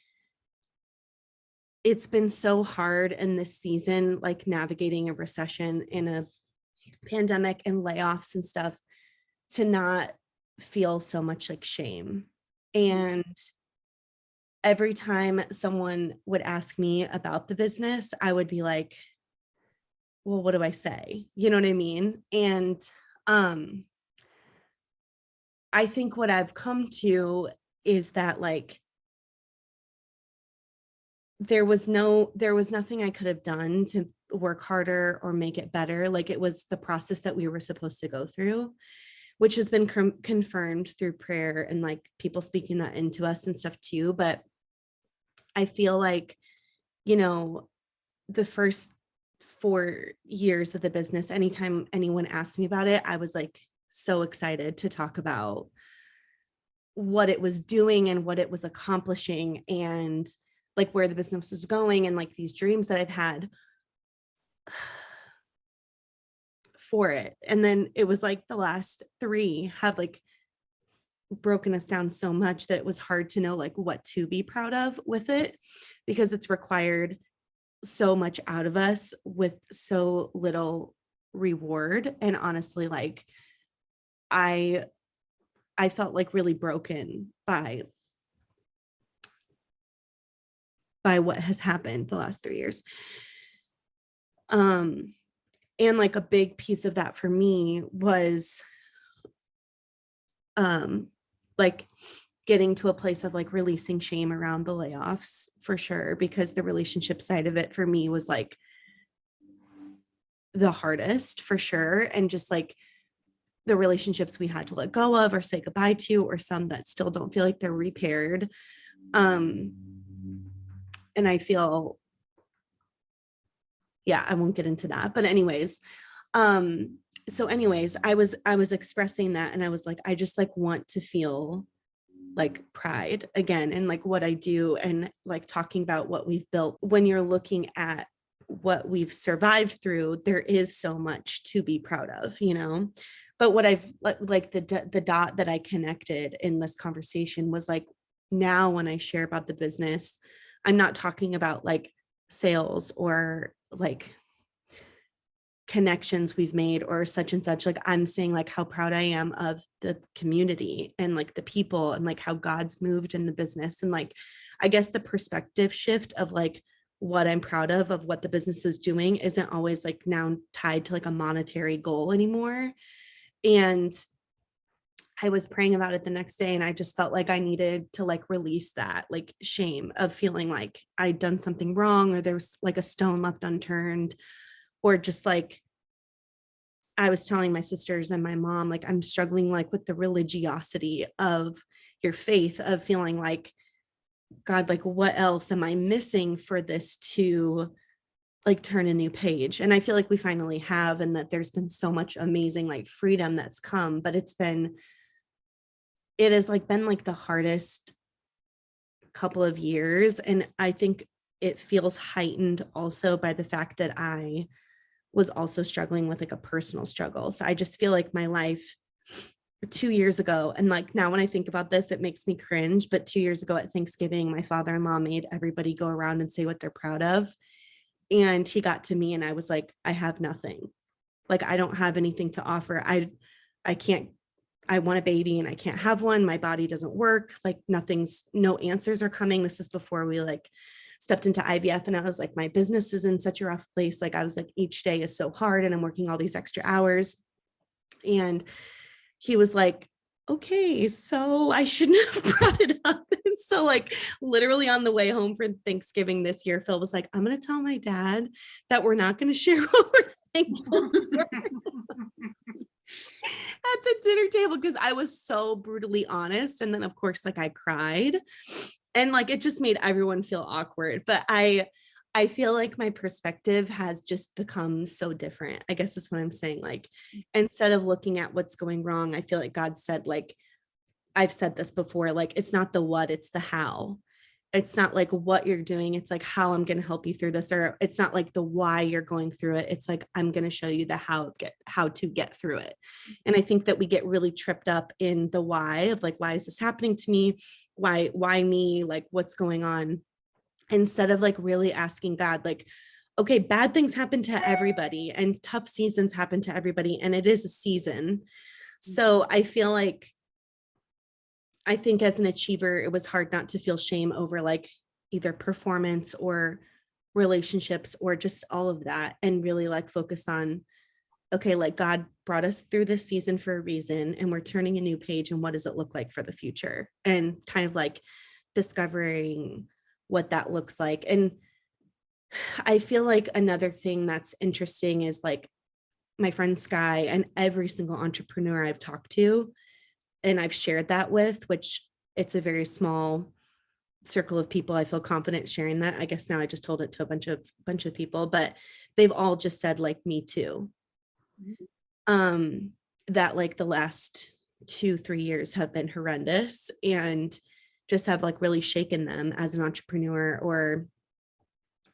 it's been so hard in this season, like navigating a recession and a pandemic and layoffs and stuff, to not feel so much like shame. And every time someone would ask me about the business, I would be like, well, what do I say? You know what I mean? And I think what I've come to is that like, there was nothing I could have done to work harder or make it better. Like, it was the process that we were supposed to go through, which has been confirmed through prayer and like people speaking that into us and stuff too. But I feel like, the first 4 years of the business, anytime anyone asked me about it, I was like so excited to talk about what it was doing and what it was accomplishing, and like where the business is going, and like these dreams that I've had for it. And then it was like the last 3 have like broken us down so much that it was hard to know like what to be proud of with it, because it's required so much out of us with so little reward. And honestly, like I felt like really broken by what has happened the last 3 years. And like a big piece of that for me was like getting to a place of like releasing shame around the layoffs for sure, because the relationship side of it for me was like the hardest for sure. And just like the relationships we had to let go of or say goodbye to, or some that still don't feel like they're repaired. And I feel, yeah, I won't get into that, but anyways, I was expressing that, and I was like, I just like want to feel like pride again in like what I do, and like talking about what we've built. When you're looking at what we've survived through, there is so much to be proud of, you know. But what I've like the dot that I connected in this conversation was like, now when I share about the business, I'm not talking about like sales or like connections we've made or such and such. Like I'm saying like how proud I am of the community and like the people and like how God's moved in the business. And like, I guess the perspective shift of like what I'm proud of what the business is doing isn't always like now tied to like a monetary goal anymore. And I was praying about it the next day, and I just felt like I needed to like release that like shame of feeling like I'd done something wrong, or there was like a stone left unturned, or just like I was telling my sisters and my mom, like I'm struggling like with the religiosity of your faith, of feeling like, God, like what else am I missing for this to like turn a new page? And I feel like we finally have, and that there's been so much amazing like freedom that's come, but it has like been like the hardest couple of years. And I think it feels heightened also by the fact that I was also struggling with like a personal struggle. So I just feel like my life 2 years ago, and like now when I think about this, it makes me cringe. But 2 years ago at Thanksgiving, my father-in-law made everybody go around and say what they're proud of. And he got to me and I was like, I have nothing. Like, I don't have anything to offer. I can't, I want a baby and I can't have one. My body doesn't work. Like no answers are coming. This is before we like stepped into IVF. And I was like, my business is in such a rough place. Like I was like, each day is so hard and I'm working all these extra hours. And he was like, okay, so I shouldn't have brought it up. And so like literally on the way home for Thanksgiving this year, Phil was like, I'm going to tell my dad that we're not going to share what we're thankful for at the dinner table, because I was so brutally honest. And then of course, like I cried, and like it just made everyone feel awkward. But I feel like my perspective has just become so different, I guess is what I'm saying. Like, instead of looking at what's going wrong, I feel like God said, like, I've said this before, like, it's not the what, it's the how. It's not like what you're doing. It's like how I'm going to help you through this. Or it's not like the why you're going through it. It's like, I'm going to show you the how to get through it. And I think that we get really tripped up in the why of like, why is this happening to me? Why me? Like, what's going on? Instead of like really asking God, like, okay, bad things happen to everybody and tough seasons happen to everybody, and it is a season. So I feel like, I think as an achiever, it was hard not to feel shame over like either performance or relationships or just all of that, and really like focus on, okay, like God brought us through this season for a reason, and we're turning a new page, and what does it look like for the future? And kind of like discovering what that looks like. And I feel like another thing that's interesting is like my friend Sky and every single entrepreneur I've talked to and I've shared that with, which it's a very small circle of people. I feel confident sharing that. I guess now I just told it to a bunch of people, but they've all just said like, me too. That like the last 2-3 years have been horrendous and just have like really shaken them as an entrepreneur or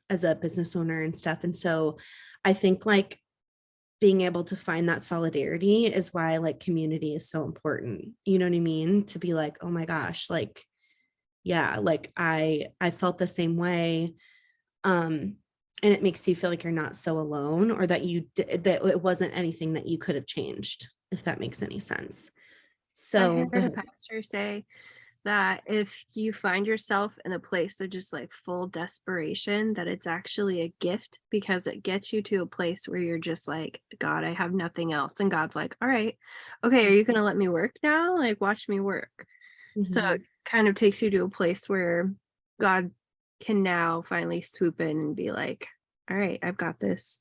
as a business owner and stuff. And so I think like being able to find that solidarity is why like community is so important. You know what I mean? To be like, oh my gosh, like, yeah, like I felt the same way. And it makes you feel like you're not so alone, or that that it wasn't anything that you could have changed, if that makes any sense. So I heard a pastor say that if you find yourself in a place of just like full desperation, that it's actually a gift because it gets you to a place where you're just like, God, I have nothing else. And God's like, all right, okay, are you going to let me work now? Like, watch me work. So Mhm. it kind of takes you to a place where God can now finally swoop in and be like, all right, I've got this.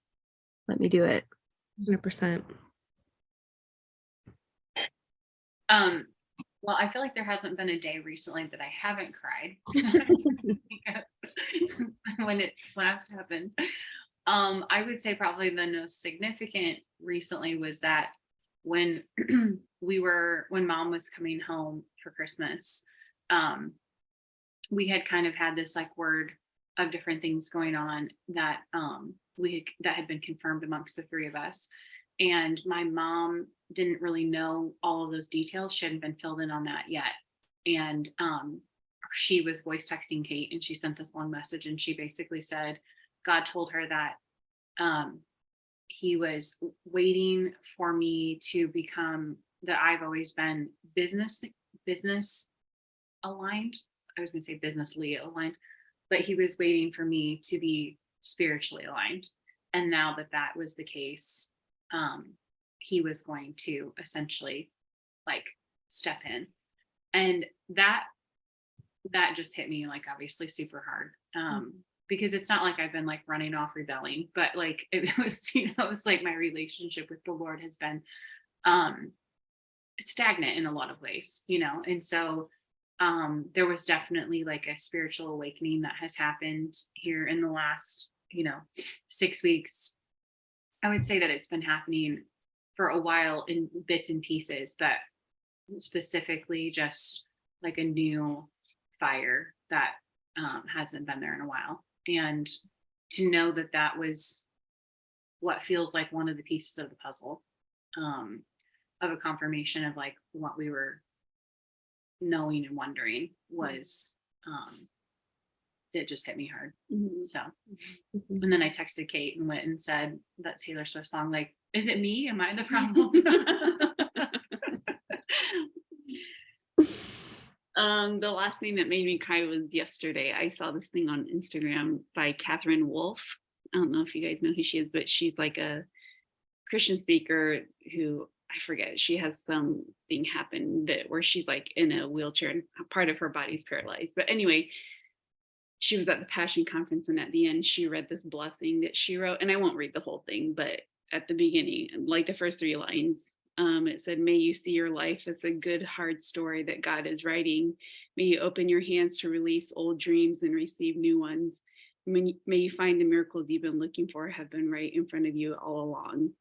Let me do it. 100%. Well, I feel like there hasn't been a day recently that I haven't cried when it last happened. I would say probably the most significant recently was that when when mom was coming home for Christmas, we had kind of had this like word of different things going on that that had been confirmed amongst the three of us. And my mom didn't really know all of those details. She hadn't been filled in on that yet. And she was voice texting Kate, and she sent this long message, and she basically said God told her that he was waiting for me to become, that I've always been business aligned. I was going to say businessly aligned, but he was waiting for me to be spiritually aligned. And now that that was the case, he was going to essentially like step in. And that just hit me like obviously super hard. Because it's not like I've been like running off rebelling, but like it was, it's like my relationship with the Lord has been stagnant in a lot of ways, and so there was definitely like a spiritual awakening that has happened here in the last 6 weeks. I would say that it's been happening for a while in bits and pieces, but specifically just like a new fire that hasn't been there in a while. And to know that that was what feels like one of the pieces of the puzzle, of a confirmation of like what we were knowing and wondering was, it just hit me hard. Mhm. So, and then I texted Kate and went and said that Taylor Swift song, like, is it me? Am I the problem? The last thing that made me cry was yesterday. I saw this thing on Instagram by Catherine Wolf. I don't know if you guys know who she is, but she's like a Christian speaker who, I forget, she has something happen that where she's like in a wheelchair and part of her body's paralyzed. But anyway, she was at the Passion Conference, and at the end she read this blessing that she wrote. And I won't read the whole thing, but at the beginning, like the first 3 lines, it said, "May you see your life as a good, hard story that God is writing. May you open your hands to release old dreams and receive new ones. May you find the miracles you've been looking for have been right in front of you all along."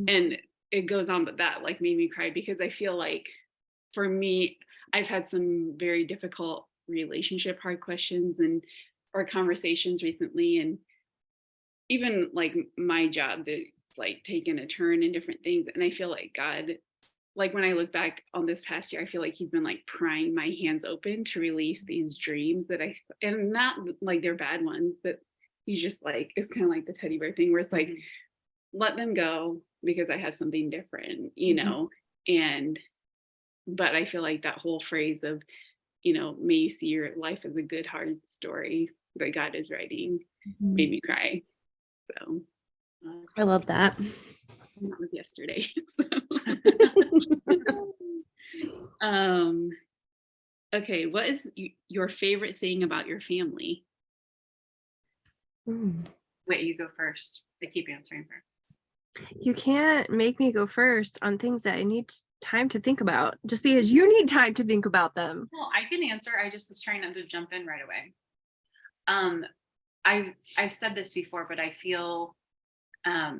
And it goes on, but that like made me cry because I feel like for me, I've had some very difficult relationship hard questions and or conversations recently, and even like my job that's like taken a turn in different things. And I feel like God, like when I look back on this past year, I feel like he's been like prying my hands open to release these dreams that and not like they're bad ones, but he's just like, it's kind of like the teddy bear thing where it's like, let them go because I have something different, and, but I feel like that whole phrase of, may you see your life as a good, hard story that God is writing made me cry. So I love that. that was yesterday. Okay, what is your favorite thing about your family? Wait, you go first. I keep answering first. You can't make me go first on things that I need time to think about just because you need time to think about them. Well, I can answer. I just was trying not to jump in right away. I've said this before, but I feel a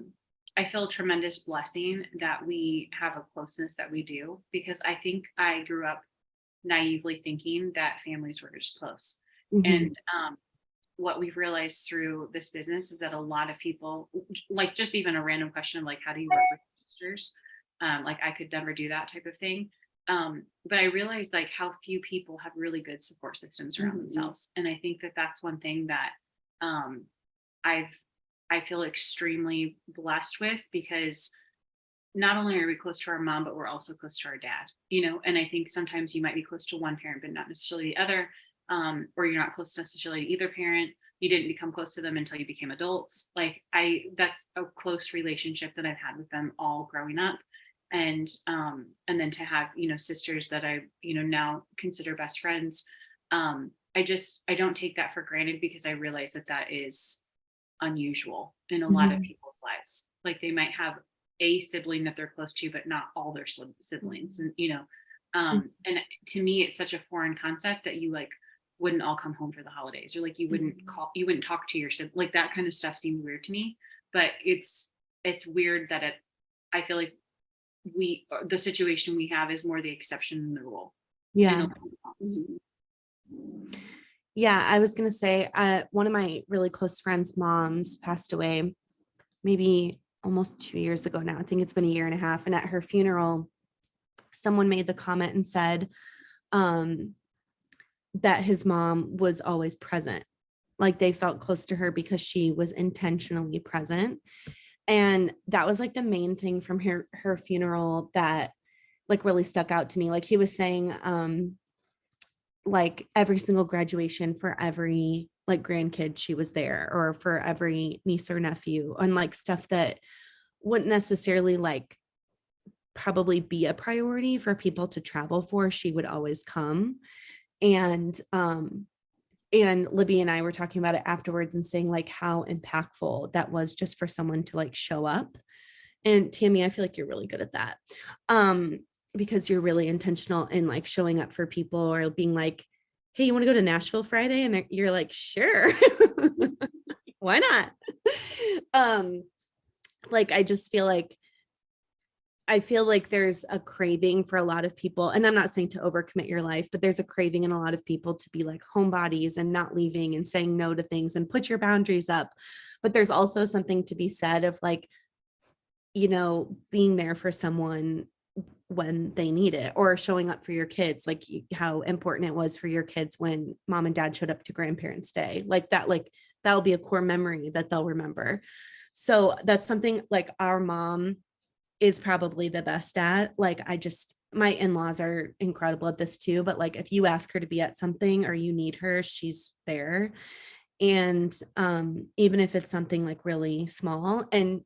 tremendous blessing that we have a closeness that we do, because I think I grew up naively thinking that families were just close. And what we've realized through this business is that a lot of people, like just even a random question of like, how do you work with sisters? Like I could never do that type of thing. But I realized like how few people have really good support systems around themselves. And I think that that's one thing that I feel extremely blessed with, because not only are we close to our mom, but we're also close to our dad, you know, and I think sometimes you might be close to one parent, but not necessarily the other, or you're not close necessarily to either parent. You didn't become close to them until you became adults. Like that's a close relationship that I've had with them all growing up. And then to have, you know, sisters that I, you know, now consider best friends. I don't take that for granted, because I realize that is unusual in a lot of people's lives. Like they might have a sibling that they're close to, but not all their siblings. And, you know, and to me, it's such a foreign concept that you like wouldn't all come home for the holidays, or like you wouldn't talk to your sibling. Like that kind of stuff seems weird to me, but it's weird that I feel like the situation we have is more the exception than the rule. Yeah. Yeah, I was going to say, one of my really close friends' moms passed away maybe almost 2 years ago now. I think it's been 1.5 years. And at her funeral, someone made the comment and said that his mom was always present. Like they felt close to her because she was intentionally present. And that was like the main thing from her funeral that like really stuck out to me. Like he was saying, like every single graduation for every like grandkid, she was there, or for every niece or nephew, and like stuff that wouldn't necessarily like probably be a priority for people to travel for. She would always come. And Libby and I were talking about it afterwards and saying like how impactful that was just for someone to like show up. And Tammy, I feel like you're really good at that. Because you're really intentional in like showing up for people, or being like, hey, you want to go to Nashville Friday? And you're like, sure. Why not? Like, I just feel like there's a craving for a lot of people, and I'm not saying to overcommit your life, but there's a craving in a lot of people to be like homebodies and not leaving and saying no to things and put your boundaries up. But there's also something to be said of like, you know, being there for someone when they need it, or showing up for your kids, like how important it was for your kids when mom and dad showed up to grandparents' day. Like that'll be a core memory that they'll remember. So that's something like our mom is probably the best at. Like my in-laws are incredible at this too, but like if you ask her to be at something or you need her, she's there. And even if it's something like really small. And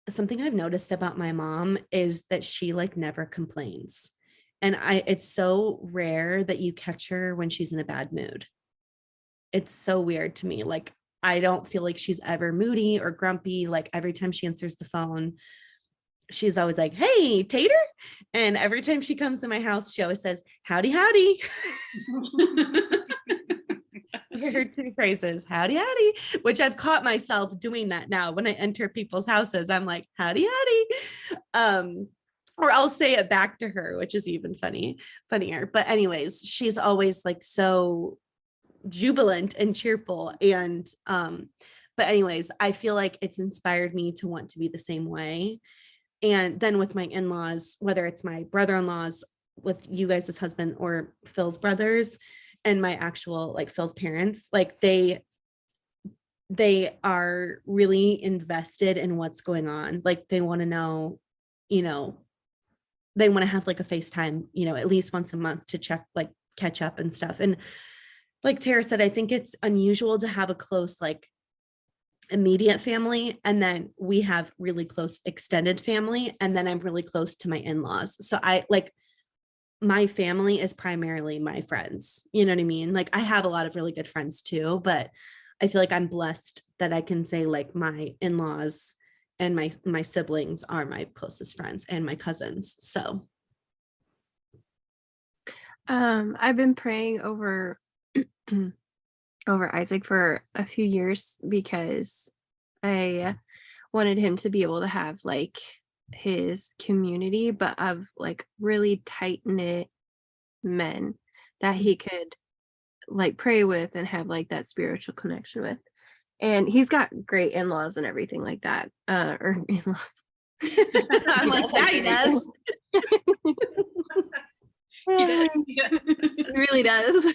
something I've noticed about my mom is that she like never complains. And it's so rare that you catch her when she's in a bad mood. It's so weird to me. Like, I don't feel like she's ever moody or grumpy. Like every time she answers the phone, she's always like, hey, Tater. And every time she comes to my house, she always says, howdy, howdy. Those are her two phrases, howdy, howdy, which I've caught myself doing that now. When I enter people's houses, I'm like, howdy, howdy. Or I'll say it back to her, which is even funnier. But anyways, she's always like so jubilant and cheerful. And but anyways, I feel like it's inspired me to want to be the same way. And then with my in-laws, whether it's my brother-in-laws with you guys as husband, or Phil's brothers, and my actual like Phil's parents, like they are really invested in what's going on. Like they want to know, you know, they want to have like a FaceTime, you know, at least once a month to check, like catch up and stuff. And like Tara said, I think it's unusual to have a close, like immediate family. And then we have really close extended family. And then I'm really close to my in-laws. So my family is primarily my friends. You know what I mean? Like I have a lot of really good friends too, but I feel like I'm blessed that I can say like my in-laws and my siblings are my closest friends, and my cousins. So I've been praying over Isaac for a few years, because I wanted him to be able to have like his community, but of like really tight knit men that he could like pray with and have like that spiritual connection with. And he's got great in-laws and everything like that. Or in-laws. I'm like, yeah, he does. He really does.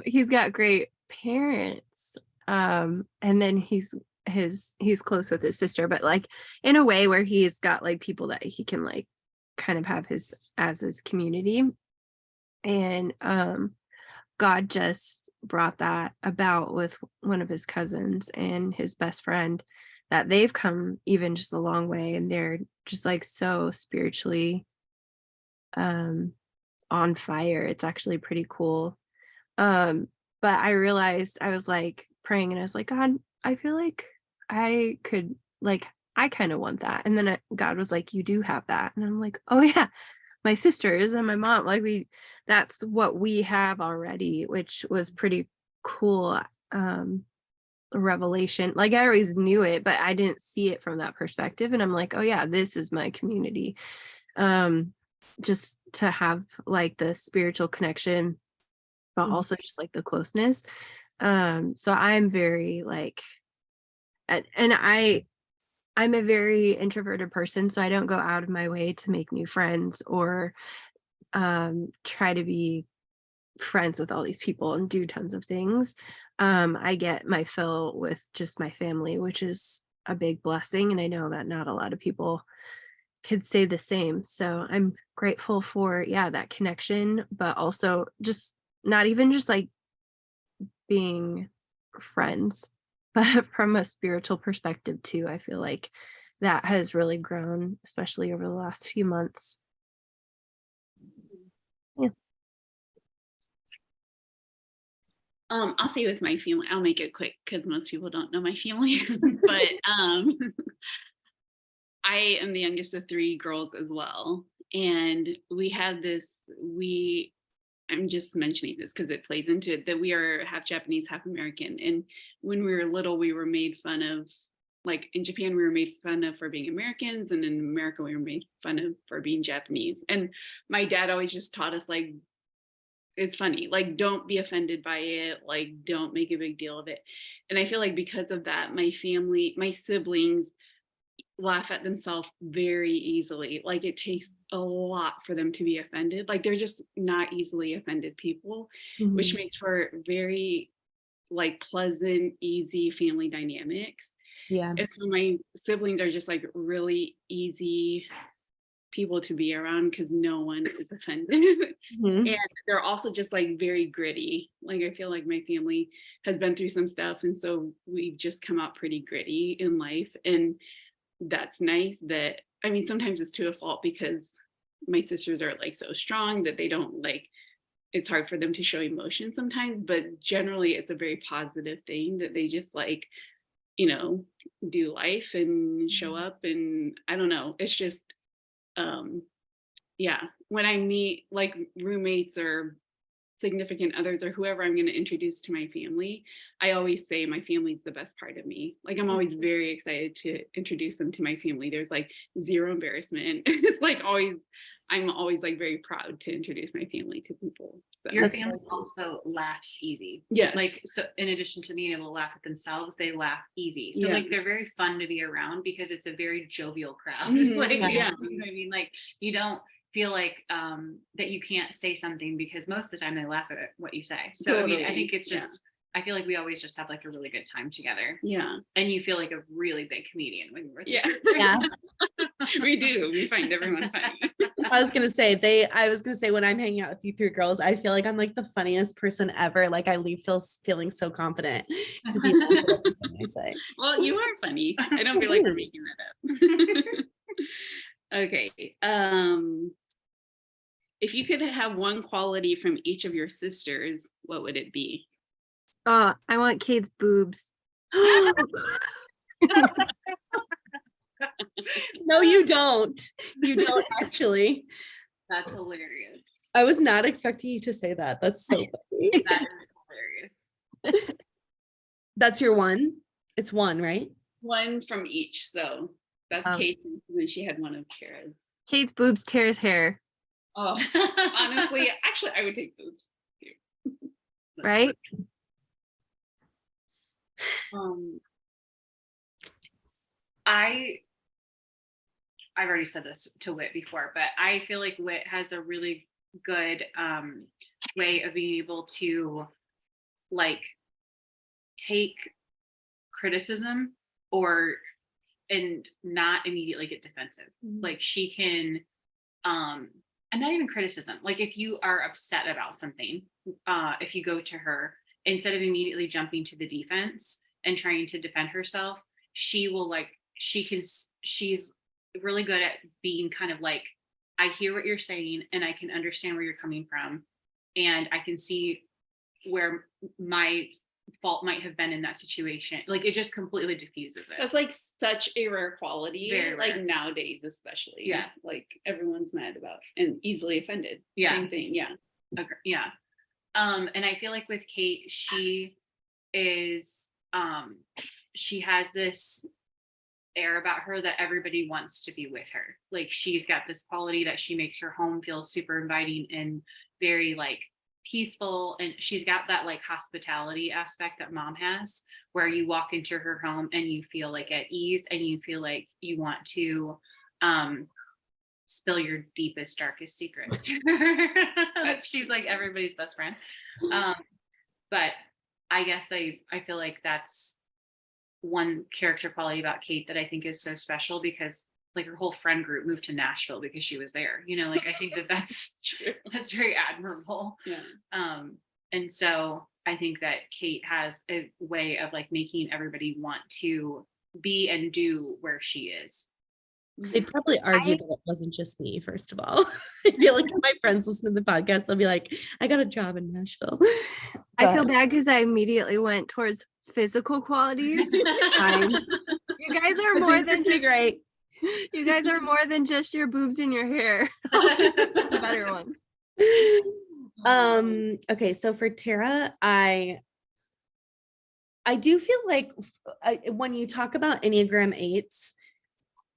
He's got great parents. And then he's he's close with his sister, but like in a way where he's got like people that he can like kind of have his community. And God just brought that about with one of his cousins and his best friend, that they've come even just a long way, and they're just like so spiritually on fire. It's actually pretty cool. But I realized, I was like praying and I was like, God, I feel like I could, like, I kind of want that. And then God was like, you do have that. And I'm like, oh yeah, my sisters and my mom, like that's what we have already, which was pretty cool. Revelation. Like I always knew it, but I didn't see it from that perspective. And I'm like, oh yeah, this is my community. Just to have like the spiritual connection, but also just like the closeness. So I'm very like, and I'm a very introverted person, so I don't go out of my way to make new friends or try to be friends with all these people and do tons of things. I get my fill with just my family, which is a big blessing, and I know that not a lot of people could say the same. So I'm grateful for that connection, but also just not even just like being friends, but from a spiritual perspective too. I feel like that has really grown, especially over the last few months. Yeah. I'll say with my family, I'll make it quick because most people don't know my family, but I am the youngest of 3 girls as well. And we had this, I'm just mentioning this because it plays into it, that we are half Japanese, half American. And when we were little, we were made fun of, like in Japan, we were made fun of for being Americans. And in America, we were made fun of for being Japanese. And my dad always just taught us, like, it's funny, like, don't be offended by it, like, don't make a big deal of it. And I feel like because of that, my family, my siblings laugh at themselves very easily. Like it takes a lot for them to be offended. Like they're just not easily offended people, which makes for very like pleasant, easy family dynamics. Yeah. And so my siblings are just like really easy people to be around because no one is offended. And they're also just like very gritty. Like I feel like my family has been through some stuff, and so we just come out pretty gritty in life. And that's nice. That, I mean, sometimes it's to a fault because my sisters are like so strong that they don't like, it's hard for them to show emotion sometimes, but generally it's a very positive thing that they just like, you know, do life and show up. And I don't know, it's just yeah, when I meet like roommates or significant others or whoever I'm going to introduce to my family, I always say my family's the best part of me. Like I'm always very excited to introduce them to my family. There's like zero embarrassment. It's like always, I'm always like very proud to introduce my family to people. So. Your family also laughs easy. Yeah. Like, so in addition to being able to laugh at themselves, they laugh easy. So Yeah. like they're very fun to be around because it's a very jovial crowd. Like, yeah. yeah. You know what I mean? Like you don't feel like that you can't say something because most of the time they laugh at what you say. So totally. I mean, I think it's just, I feel like we always just have like a really good time together. Yeah. And you feel like a really big comedian when you're with yeah. Yeah. We do. We find everyone funny. I was gonna say when I'm hanging out with you 3 girls, I feel like I'm like the funniest person ever. Like I leave feeling so confident because you laugh at everything I say. Well, you are funny. I don't feel like you're making that up. Okay. If you could have one quality from each of your sisters, what would it be? I want Kate's boobs. No, you don't. You don't actually. That's hilarious. I was not expecting you to say that. That's so funny. That is hilarious. That's your one? It's one, right? One from each. So that's Kate, and then she had one of Kara's. Kate's boobs, Tara's hair. Oh, honestly, actually, I would take those too. Right? I've already said this to Whit before, but I feel like Whit has a really good way of being able to like take criticism and not immediately get defensive. Like she can, and not even criticism. Like if you are upset about something, if you go to her, instead of immediately jumping to the defense and trying to defend herself, she will she's really good at being kind of like, I hear what you're saying and I can understand where you're coming from. And I can see where my fault might have been in that situation. Like it just completely diffuses it. That's like such a rare quality. Very like rare. nowadays, especially. Yeah. Like everyone's mad about and easily offended. Yeah. Same thing. Yeah. Okay. Yeah. And I feel like with Kate, she is, she has this air about her that everybody wants to be with her. Like she's got this quality that she makes her home feel super inviting and very like peaceful. And she's got that like hospitality aspect that mom has, where you walk into her home and you feel like at ease and you feel like you want to, spill your deepest, darkest secrets. She's like everybody's best friend. But I guess I feel like that's one character quality about Kate that I think is so special, because like her whole friend group moved to Nashville because she was there, you know, like I think that's that's very admirable. Yeah. And so I think that Kate has a way of like making everybody want to be and do where she is. They'd probably argue that it wasn't just me, first of all. I feel like if my friends listen to the podcast, they'll be like, I got a job in Nashville. I feel bad because I immediately went towards physical qualities. Fine. You guys are But more things are than pretty great. you guys are more than just your boobs and your hair. The better one. Okay, so for Tara, I do feel like when you talk about Enneagram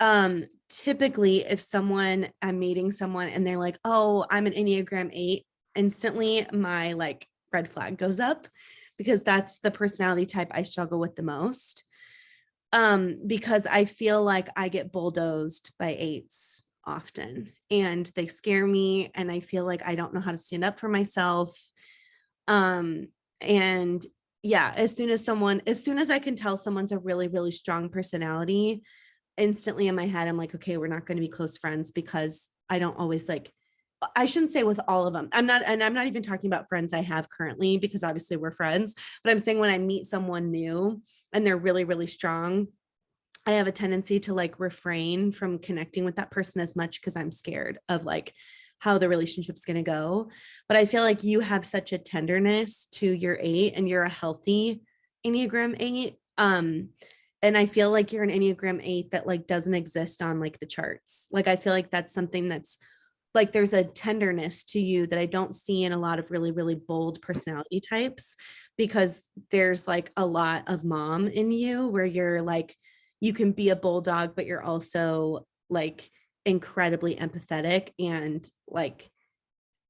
8s, typically if I'm meeting someone and they're like, oh, I'm an Enneagram 8, instantly my like red flag goes up, because that's the personality type I struggle with the most. Because I feel like I get bulldozed by 8s often and they scare me and I feel like I don't know how to stand up for myself. And yeah, as soon as I can tell someone's a really, really strong personality, instantly in my head, I'm like, okay, we're not going to be close friends, because I don't always like, I shouldn't say with all of them. I'm not even talking about friends I have currently, because obviously we're friends, but I'm saying when I meet someone new and they're really, really strong, I have a tendency to like refrain from connecting with that person as much, because I'm scared of like how the relationship's going to go. But I feel like you have such a tenderness to your 8 and you're a healthy Enneagram 8. And I feel like you're an Enneagram 8 that like doesn't exist on like the charts. Like, I feel like that's something that's like, there's a tenderness to you that I don't see in a lot of really, really bold personality types, because there's like a lot of mom in you, where you're like, you can be a bulldog, but you're also like incredibly empathetic. And like,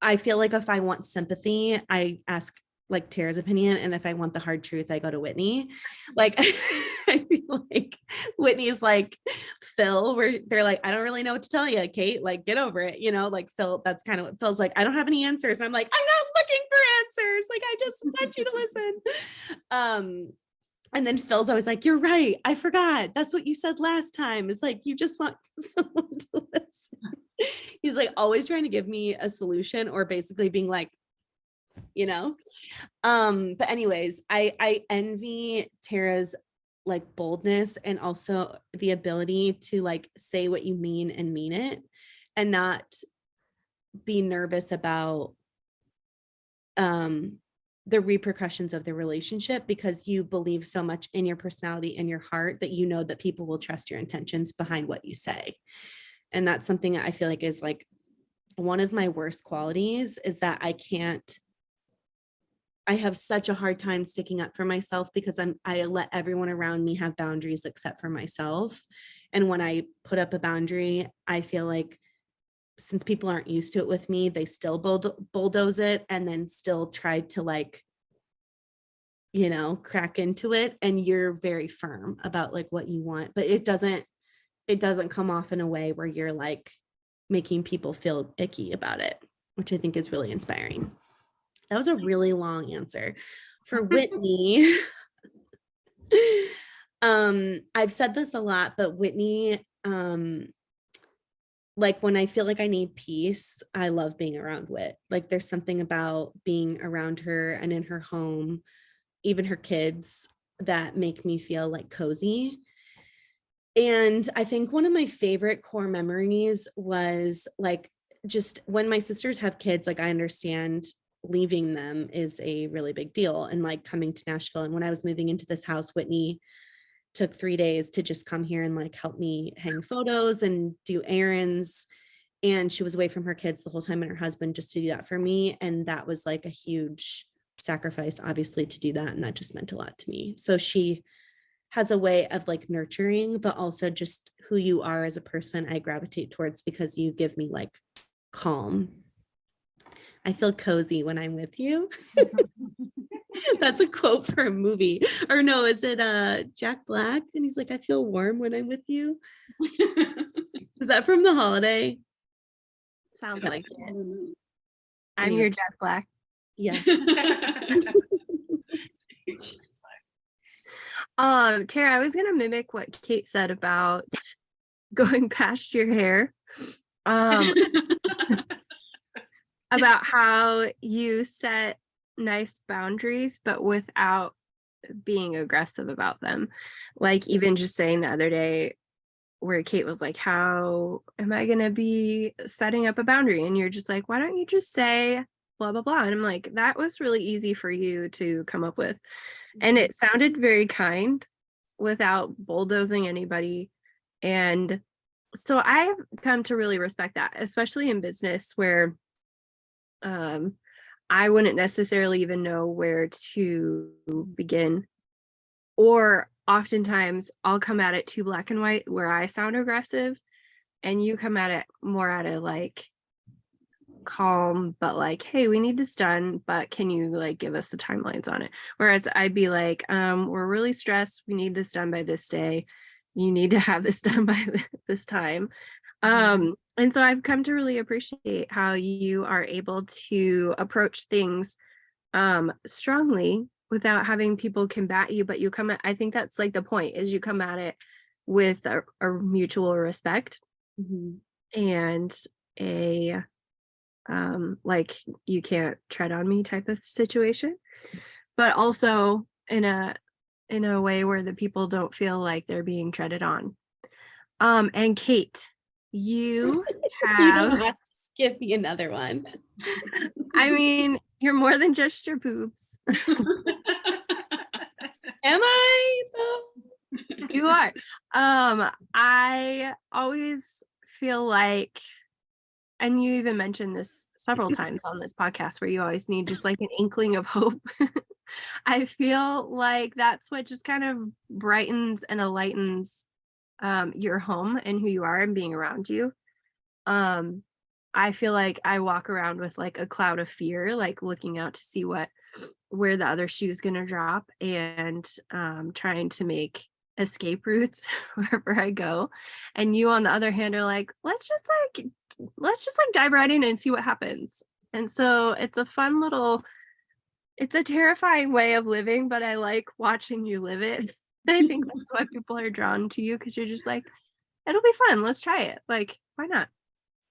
I feel like if I want sympathy, I ask like Tara's opinion. And if I want the hard truth, I go to Whitney. Like, I feel like Whitney's like Phil, where they're like, I don't really know what to tell you, Kate, like, get over it. You know, like Phil, that's kind of what Phil's like. I don't have any answers. And I'm like, I'm not looking for answers. Like, I just want you to listen. And then Phil's always like, you're right. I forgot. That's what you said last time. It's like, you just want someone to listen. He's like always trying to give me a solution, or basically being like, you know. But anyways, I envy Tara's like boldness, and also the ability to like say what you mean and mean it, and not be nervous about the repercussions of the relationship, because you believe so much in your personality and your heart that you know that people will trust your intentions behind what you say. And that's something that I feel like is like one of my worst qualities, is that I have such a hard time sticking up for myself, because I let everyone around me have boundaries except for myself. And when I put up a boundary, I feel like since people aren't used to it with me, they still bulldoze it, and then still try to like, you know, crack into it. And you're very firm about like what you want, but it doesn't come off in a way where you're like making people feel icky about it, which I think is really inspiring. That was a really long answer. For Whitney, I've said this a lot, but Whitney, like when I feel like I need peace, I love being around Whit. Like there's something about being around her and in her home, even her kids, that make me feel like cozy. And I think one of my favorite core memories was like just when my sisters have kids, like I understand leaving them is a really big deal, and like coming to Nashville. And when I was moving into this house, Whitney took 3 days to just come here and like help me hang photos and do errands. And she was away from her kids the whole time and her husband just to do that for me. And that was like a huge sacrifice, obviously, to do that. And that just meant a lot to me. So she has a way of like nurturing, but also just who you are as a person, I gravitate towards because you give me like calm. I feel cozy when I'm with you. That's a quote for a movie. Or no, is it Jack Black? And he's like, I feel warm when I'm with you. Is that from The Holiday? Sounds like it. I'm Anyway. your Jack Black. Yeah. Tara, I was gonna mimic what Kate said about going past your hair. About how you set nice boundaries, but without being aggressive about them. Like even just saying the other day where Kate was like, how am I going to be setting up a boundary? And you're just like, why don't you just say blah, blah, blah. And I'm like, that was really easy for you to come up with. And it sounded very kind without bulldozing anybody. And so I've come to really respect that, especially in business where I wouldn't necessarily even know where to begin. Or oftentimes I'll come at it too black and white where I sound aggressive and you come at it more at a like calm, but like, hey, we need this done, but can you like give us the timelines on it? Whereas I'd be like, we're really stressed. We need this done by this day. You need to have this done by this time. And so I've come to really appreciate how you are able to approach things strongly without having people combat you, but you come at, I think that's like the point, is you come at it with a mutual respect and a like you can't tread on me type of situation, but also in a way where the people don't feel like they're being treaded on. And Kate, you You don't have to give me another one. I mean, you're more than just your boobs. Am I though? You are. I always feel like, and you even mentioned this several times on this podcast, where you always need just like an inkling of hope. I feel like that's what just kind of brightens and enlightens your home and who you are and being around you. I feel like I walk around with like a cloud of fear, like looking out to see where the other shoe is going to drop, and trying to make escape routes wherever I go. And you on the other hand are like, let's just like dive right in and see what happens. And so it's a terrifying way of living, but I like watching you live it. I think that's why people are drawn to you, because you're just like, it'll be fun, let's try it, like why not?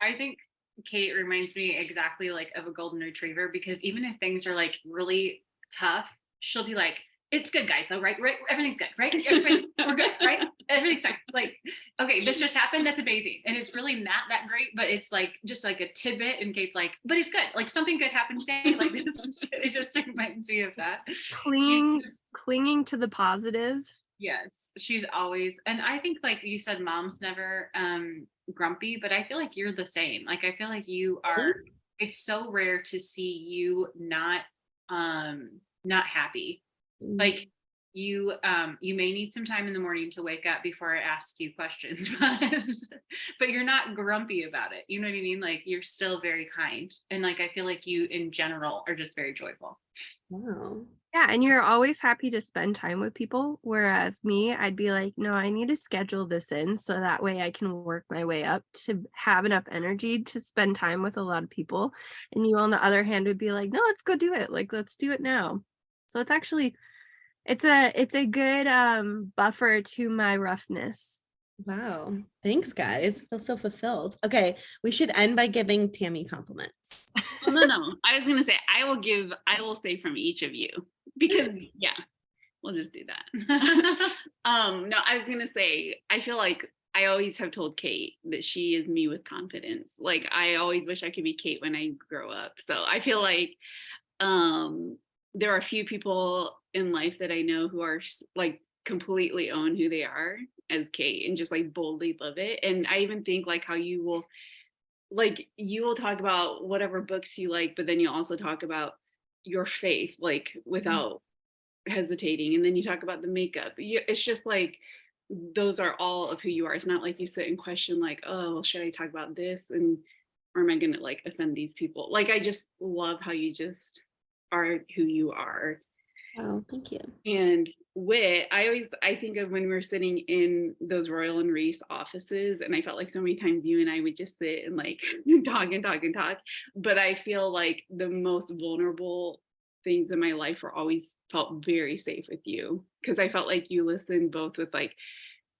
I think Kate reminds me exactly like of a golden retriever, because even if things are like really tough, she'll be like, it's good, guys, though, right? Everything's good, right? We're good, right? Everything's fine. Like, okay, this just happened. That's amazing. And it's really not that great, but it's like just like a tidbit. And Kate's like, but it's good. Like something good happened today. Like this is good. It just reminds me of that. Clinging to the positive. Yes, she's always, and I think like you said, mom's never grumpy, but I feel like you're the same. Like I feel like you are. It's so rare to see you not happy. Like you may need some time in the morning to wake up before I ask you questions, but you're not grumpy about it. You know what I mean? Like you're still very kind, and like I feel like you in general are just very joyful. Wow. Yeah, and you're always happy to spend time with people, whereas me, I'd be like, no, I need to schedule this in so that way I can work my way up to have enough energy to spend time with a lot of people. And you on the other hand would be like, no, let's go do it, like let's do it now. So It's a good buffer to my roughness. Wow. Thanks, guys. I feel so fulfilled. Okay, we should end by giving Tammy compliments. Oh, no. I was gonna say I will say from each of you because yeah, we'll just do that. No, I was gonna say I feel like I always have told Kate that she is me with confidence. Like I always wish I could be Kate when I grow up. So I feel like there are a few people in life that I know who are like completely own who they are as Kate and just like boldly live it. And I even think like how you will talk about whatever books you like, but then you also talk about your faith, like without hesitating. And then you talk about the makeup. It's just like those are all of who you are. It's not like you sit and question like, oh, should I talk about this? And or am I gonna like offend these people? Like I just love how you just are who you are. Oh, thank you. And wit, I think of when we were sitting in those Royal and Reese offices, and I felt like so many times you and I would just sit and like talk and talk and talk. But I feel like the most vulnerable things in my life were always felt very safe with you because I felt like you listened both with like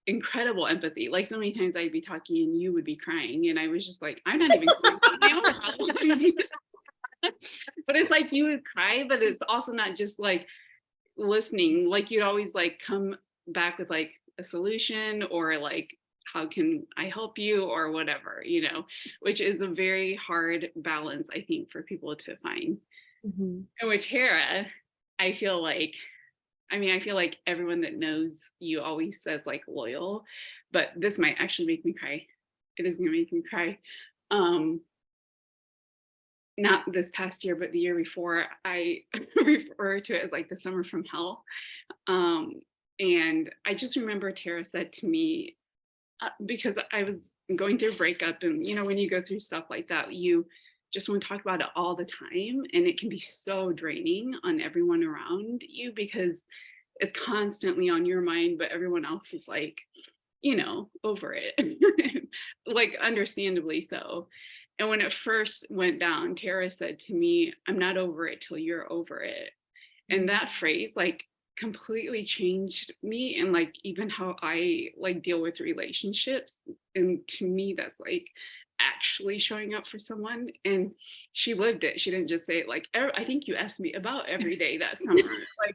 incredible empathy. Like so many times I'd be talking and you would be crying, and I was just like, I'm not even crying. But it's like you would cry, but it's also not just like listening. Like you'd always like come back with like a solution or like how can I help you or whatever, which is a very hard balance I think for people to find. Mhm. And with Tara, I feel like everyone that knows you always says like loyal, but this might actually make me cry. It is gonna make me cry. Not this past year, but the year before, I refer to it as like the summer from hell. And I just remember Tara said to me, because I was going through a breakup, and when you go through stuff like that, you just want to talk about it all the time. And it can be so draining on everyone around you because it's constantly on your mind, but everyone else is like, over it, like understandably so. And when it first went down, Tara said to me, I'm not over it till you're over it. And that phrase like completely changed me and like even how I like deal with relationships. And to me, that's like actually showing up for someone. And she lived it. She didn't just say it like, I think you asked me about every day that summer, like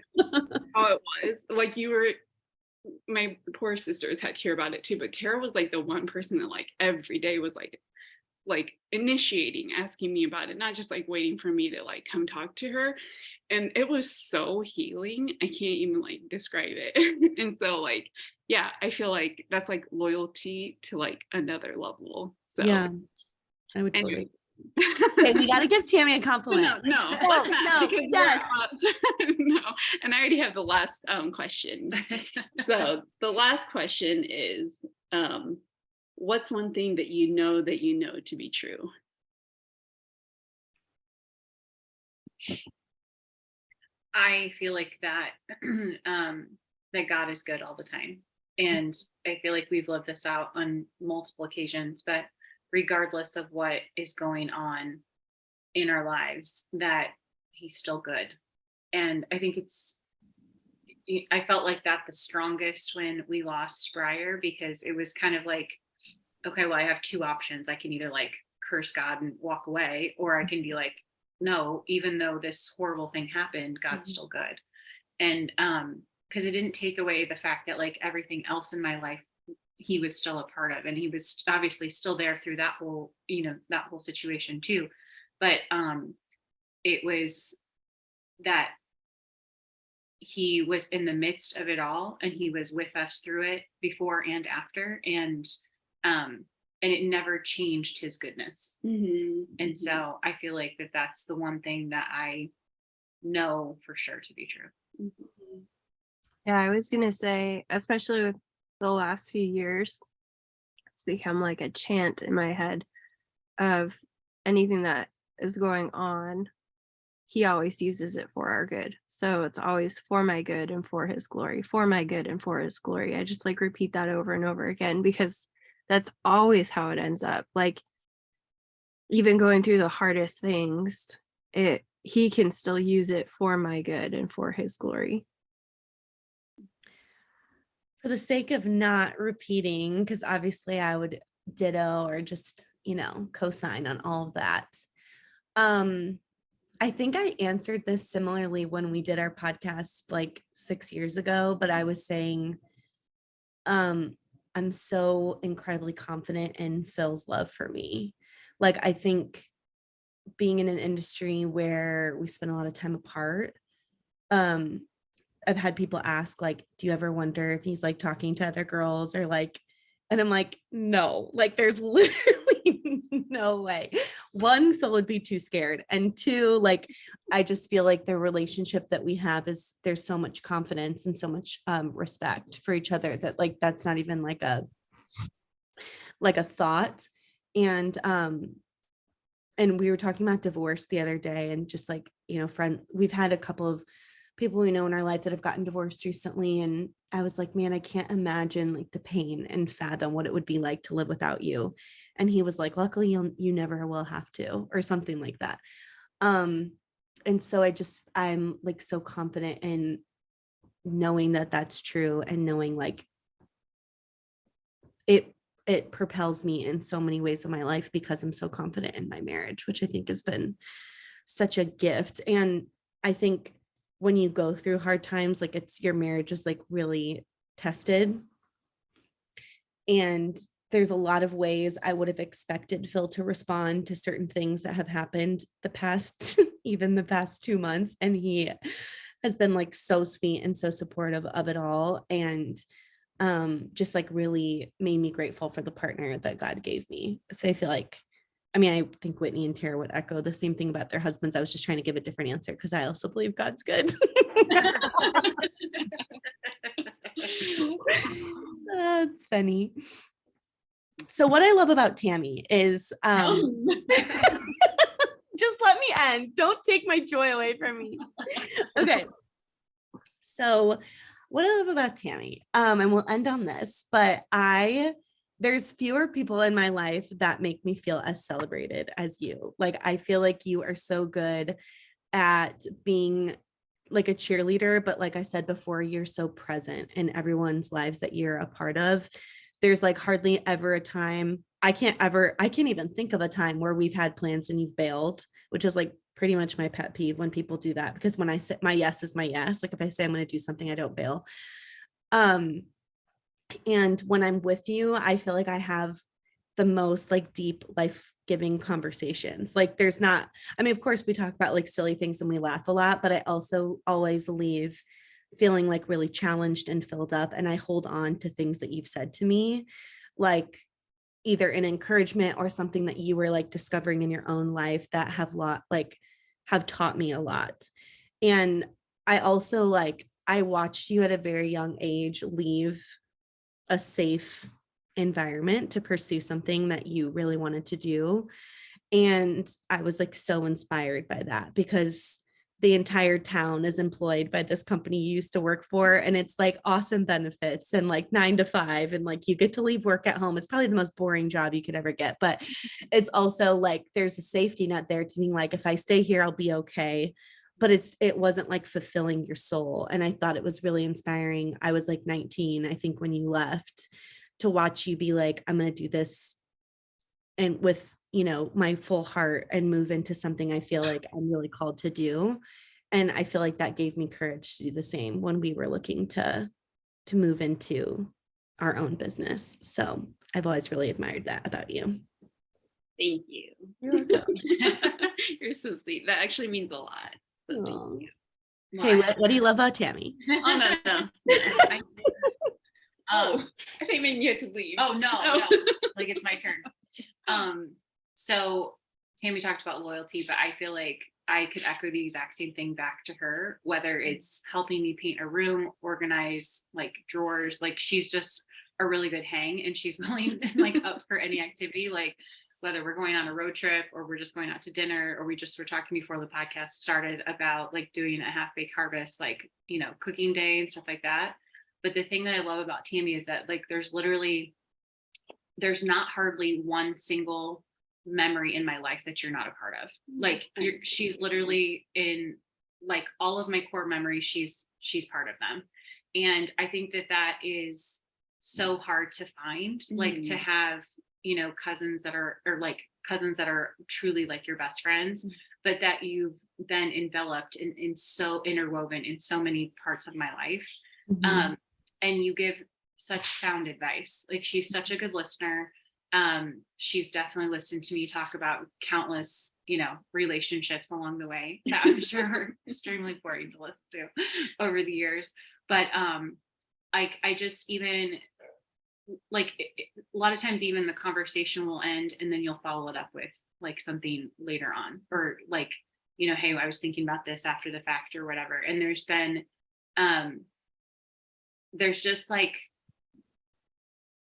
how it was. Like my poor sisters had to hear about it too, but Tara was like the one person that like every day was like initiating, asking me about it, not just like waiting for me to like come talk to her. And it was so healing. I can't even like describe it. And so like, yeah, I feel like that's like loyalty to like another level. So Yeah, I would anyway. totally. Okay, we got to give Tammy a compliment. No, yes. no. And I already have the last question. So the last question is, what's one thing that you know to be true? I feel like that that God is good all the time. And I feel like we've lived this out on multiple occasions, but regardless of what is going on in our lives, that he's still good. And I think I felt like that the strongest when we lost Briar, because it was kind of like, okay, well, I have two options. I can either like curse God and walk away, or I can be like, no, even though this horrible thing happened, God's still good. And because it didn't take away the fact that like everything else in my life, he was still a part of, and he was obviously still there through that whole, that whole situation too. But it was that he was in the midst of it all, and he was with us through it before and after, and it never changed his goodness. And so I feel like that's the one thing that I know for sure to be true. Yeah, I was gonna say, especially with the last few years, it's become like a chant in my head of anything that is going on, he always uses it for our good. So it's always for my good and for his glory, for my good and for his glory. I just like repeat that over and over again because that's always how it ends up. Like even going through the hardest things, he can still use it for my good and for his glory. for the sake of not repeating, because obviously I would ditto or just, co-sign on all of that. I think I answered this similarly when we did our podcast like 6 years ago, but I was saying, I'm so incredibly confident in Phil's love for me. Like, I think being in an industry where we spend a lot of time apart, I've had people ask, like, do you ever wonder if he's like talking to other girls or like, and I'm like, no, like there's literally no way. One, Phil would be too scared. And two, like, I just feel like the relationship that we have is there's so much confidence and so much respect for each other that like, that's not even like a thought. And we were talking about divorce the other day and just like, we've had a couple of people we know in our life that have gotten divorced recently. And I was like, man, I can't imagine like the pain and fathom what it would be like to live without you. And he was like, luckily you never will have to, or something like that. And so I'm like so confident in knowing that that's true and knowing like it propels me in so many ways in my life because I'm so confident in my marriage, which I think has been such a gift. And I think when you go through hard times, like your marriage is like really tested. And there's a lot of ways I would have expected Phil to respond to certain things that have happened even the past 2 months. And he has been like so sweet and so supportive of it all. And just like really made me grateful for the partner that God gave me. So I feel like, I think Whitney and Tara would echo the same thing about their husbands. I was just trying to give a different answer because I also believe God's good. It's funny. So what I love about Tammy is just let me end. Don't take my joy away from me. Okay. So what I love about Tammy, and we'll end on this, but there's fewer people in my life that make me feel as celebrated as you. Like, I feel like you are so good at being like a cheerleader, but like I said before, you're so present in everyone's lives that you're a part of. There's like hardly ever a time, I can't even think of a time where we've had plans and you've bailed, which is like pretty much my pet peeve when people do that, because when I say my yes is my yes, like if I say I'm going to do something, I don't bail. And when I'm with you, I feel like I have the most like deep life-giving conversations. Like there's not, of course we talk about like silly things and we laugh a lot, but I also always leave feeling like really challenged and filled up. And I hold on to things that you've said to me, like either an encouragement or something that you were like discovering in your own life that have taught me a lot. And I also I watched you at a very young age leave a safe environment to pursue something that you really wanted to do. And I was like so inspired by that because the entire town is employed by this company you used to work for. And it's like awesome benefits and like 9 to 5. And like you get to leave work at home. It's probably the most boring job you could ever get. But it's also like there's a safety net there to being like, if I stay here, I'll be okay. But it wasn't like fulfilling your soul. And I thought it was really inspiring. I was like 19, I think, when you left, to watch you be like, I'm going to do this and with my full heart and move into something I feel like I'm really called to do. And I feel like that gave me courage to do the same when we were looking to move into our own business. So I've always really admired that about you. Thank you. You're welcome. You're so sweet. That actually means a lot. So thank you. Okay, what do you love about Tammy? Oh, no. I think you had to leave. Oh, no. Like it's my turn. So Tammy talked about loyalty, but I feel like I could echo the exact same thing back to her, whether it's helping me paint a room, organize like drawers. Like she's just a really good hang, and she's willing and like up for any activity, like whether we're going on a road trip or we're just going out to dinner, or we just were talking before the podcast started about like doing a half-baked harvest, like, cooking day and stuff like that. But the thing that I love about Tammy is that like there's not hardly one single memory in my life that you're not a part of. Like she's literally in like all of my core memories. She's part of them. And I think that is so hard to find, like to have, you know, cousins that are, or like cousins that are truly like your best friends, but that you've then enveloped in so interwoven in so many parts of my life. And you give such sound advice. Like, she's such a good listener. She's definitely listened to me talk about countless, you know, relationships along the way that I'm sure are extremely boring to listen to over the years. But I just, even like a lot of times, even the conversation will end and then you'll follow it up with like something later on, or like, you know, hey, I was thinking about this after the fact or whatever. And there's been there's just like,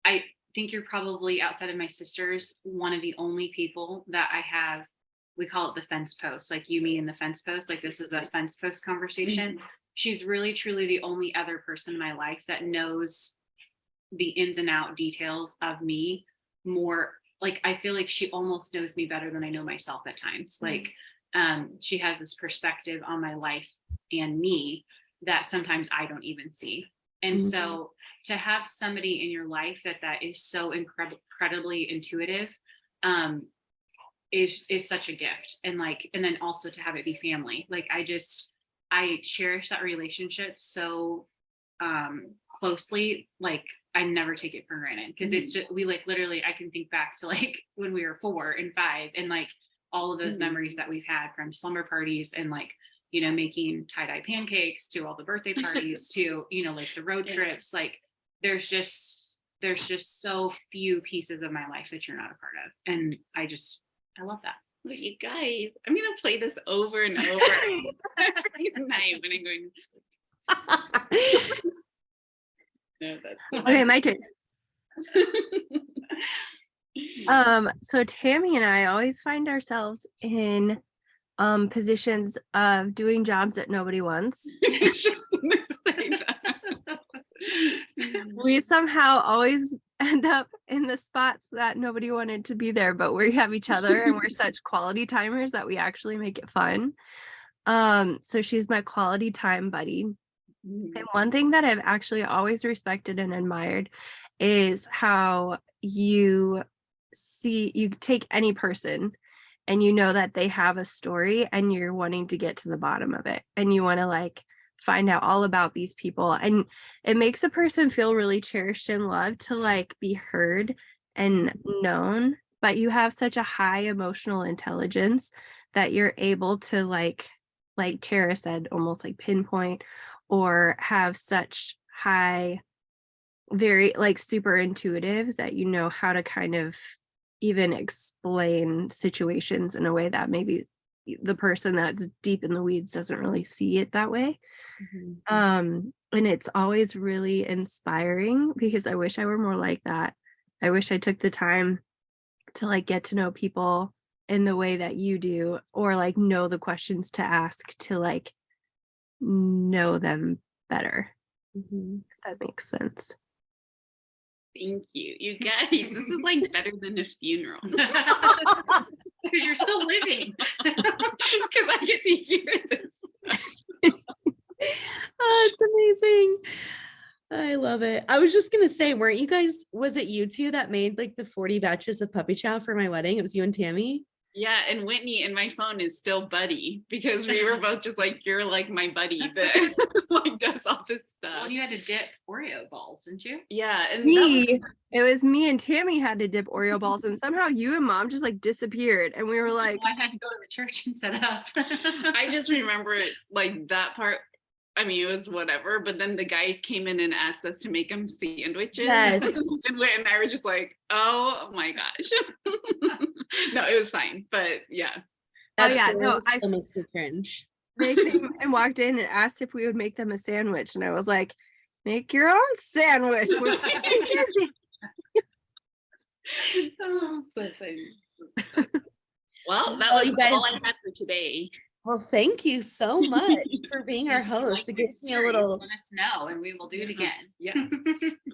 I think you're probably, outside of my sisters, one of the only people that I have, we call it the fence post, like you, me, and the fence post. Like, this is a fence post conversation. She's really, truly the only other person in my life that knows the ins and out details of me more. Like, I feel like she almost knows me better than I know myself at times. Like, she has this perspective on my life and me that sometimes I don't even see. And so to have somebody in your life that is so incredibly intuitive is such a gift. And like, and then also to have it be family. Like, I cherish that relationship so closely. Like, I never take it for granted, because it's just, we like literally, I can think back to like when we were 4 and 5 and like all of those memories that we've had, from slumber parties and like, you know, making tie-dye pancakes, to all the birthday parties, to, you know, like the road trips. Like, there's just so few pieces of my life that you're not a part of. And I love that. But you guys, I'm going to play this over and over every night when I'm going to sleep. No, that's Okay, my turn. So Tammy and I always find ourselves in positions of doing jobs that nobody wants. I was just gonna say that. We somehow always end up in the spots that nobody wanted to be there, but we have each other and we're such quality timers that we actually make it fun. So she's my quality time buddy. And one thing that I've actually always respected and admired is how you take any person and you know that they have a story and you're wanting to get to the bottom of it, and you want to like find out all about these people, and it makes a person feel really cherished and loved to like be heard and known. But you have such a high emotional intelligence that you're able to like Tara said, almost like pinpoint, or have such high, very like super intuitive, that you know how to kind of even explain situations in a way that maybe the person that's deep in the weeds doesn't really see it that way. And it's always really inspiring, because I wish I were more like that. I wish I took the time to like get to know people in the way that you do, or like know the questions to ask to like know them better. If that makes sense. Thank you. You guys, this is like better than a funeral. Because you're still living. Because I get to hear this. Oh, it's amazing. I love it. I was just gonna say, weren't you guys, was it you two that made like the 40 batches of puppy chow for my wedding? It was you and Tammy. Yeah, and Whitney in my phone is still Buddy, because we were both just like, you're like my buddy that like does all this stuff. Well, you had to dip Oreo balls, didn't you? Yeah, and It was me and Tammy had to dip Oreo balls, and somehow you and Mom just like disappeared, and we were like, I had to go to the church and set up. I just remember it, like that part. I mean, it was whatever, but then the guys came in and asked us to make them sandwiches. Yes. And I was just like, oh my gosh. No, it was fine, but yeah. That still makes me cringe. they came and walked in and asked if we would make them a sandwich, and I was like, make your own sandwich. We're Oh, so funny. Well, that was all I had for today. Well, thank you so much for being our host. It gives me a little, let us know and we will do it again. Yeah.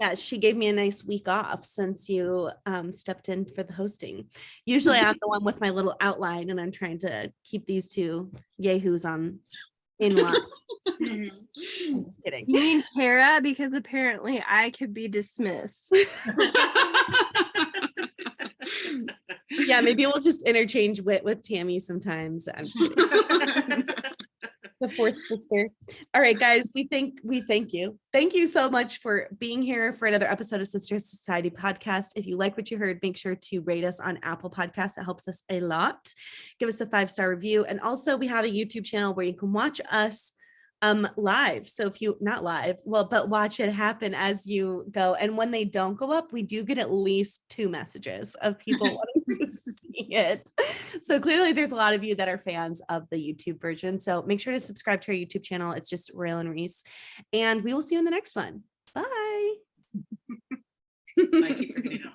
yeah, she gave me a nice week off since you stepped in for the hosting. Usually I'm the one with my little outline and I'm trying to keep these two yahoos on in line. Mhm. I'm just kidding. You mean Kara? Because apparently I could be dismissed. Yeah, maybe we'll just interchange wit with Tammy sometimes. I'm just kidding. The fourth sister. All right, guys, we thank you. Thank you so much for being here for another episode of Sister Society podcast. If you like what you heard, make sure to rate us on Apple Podcasts. It helps us a lot. Give us a 5-star review. And also we have a YouTube channel where you can watch us live. So if you not live, well, but watch it happen as you go. And when they don't go up, we do get at least 2 messages of people wanting to see it. So clearly there's a lot of you that are fans of the YouTube version. So make sure to subscribe to our YouTube channel. It's just Rail and Reese. And we will see you in the next one. Bye. I keep forgetting how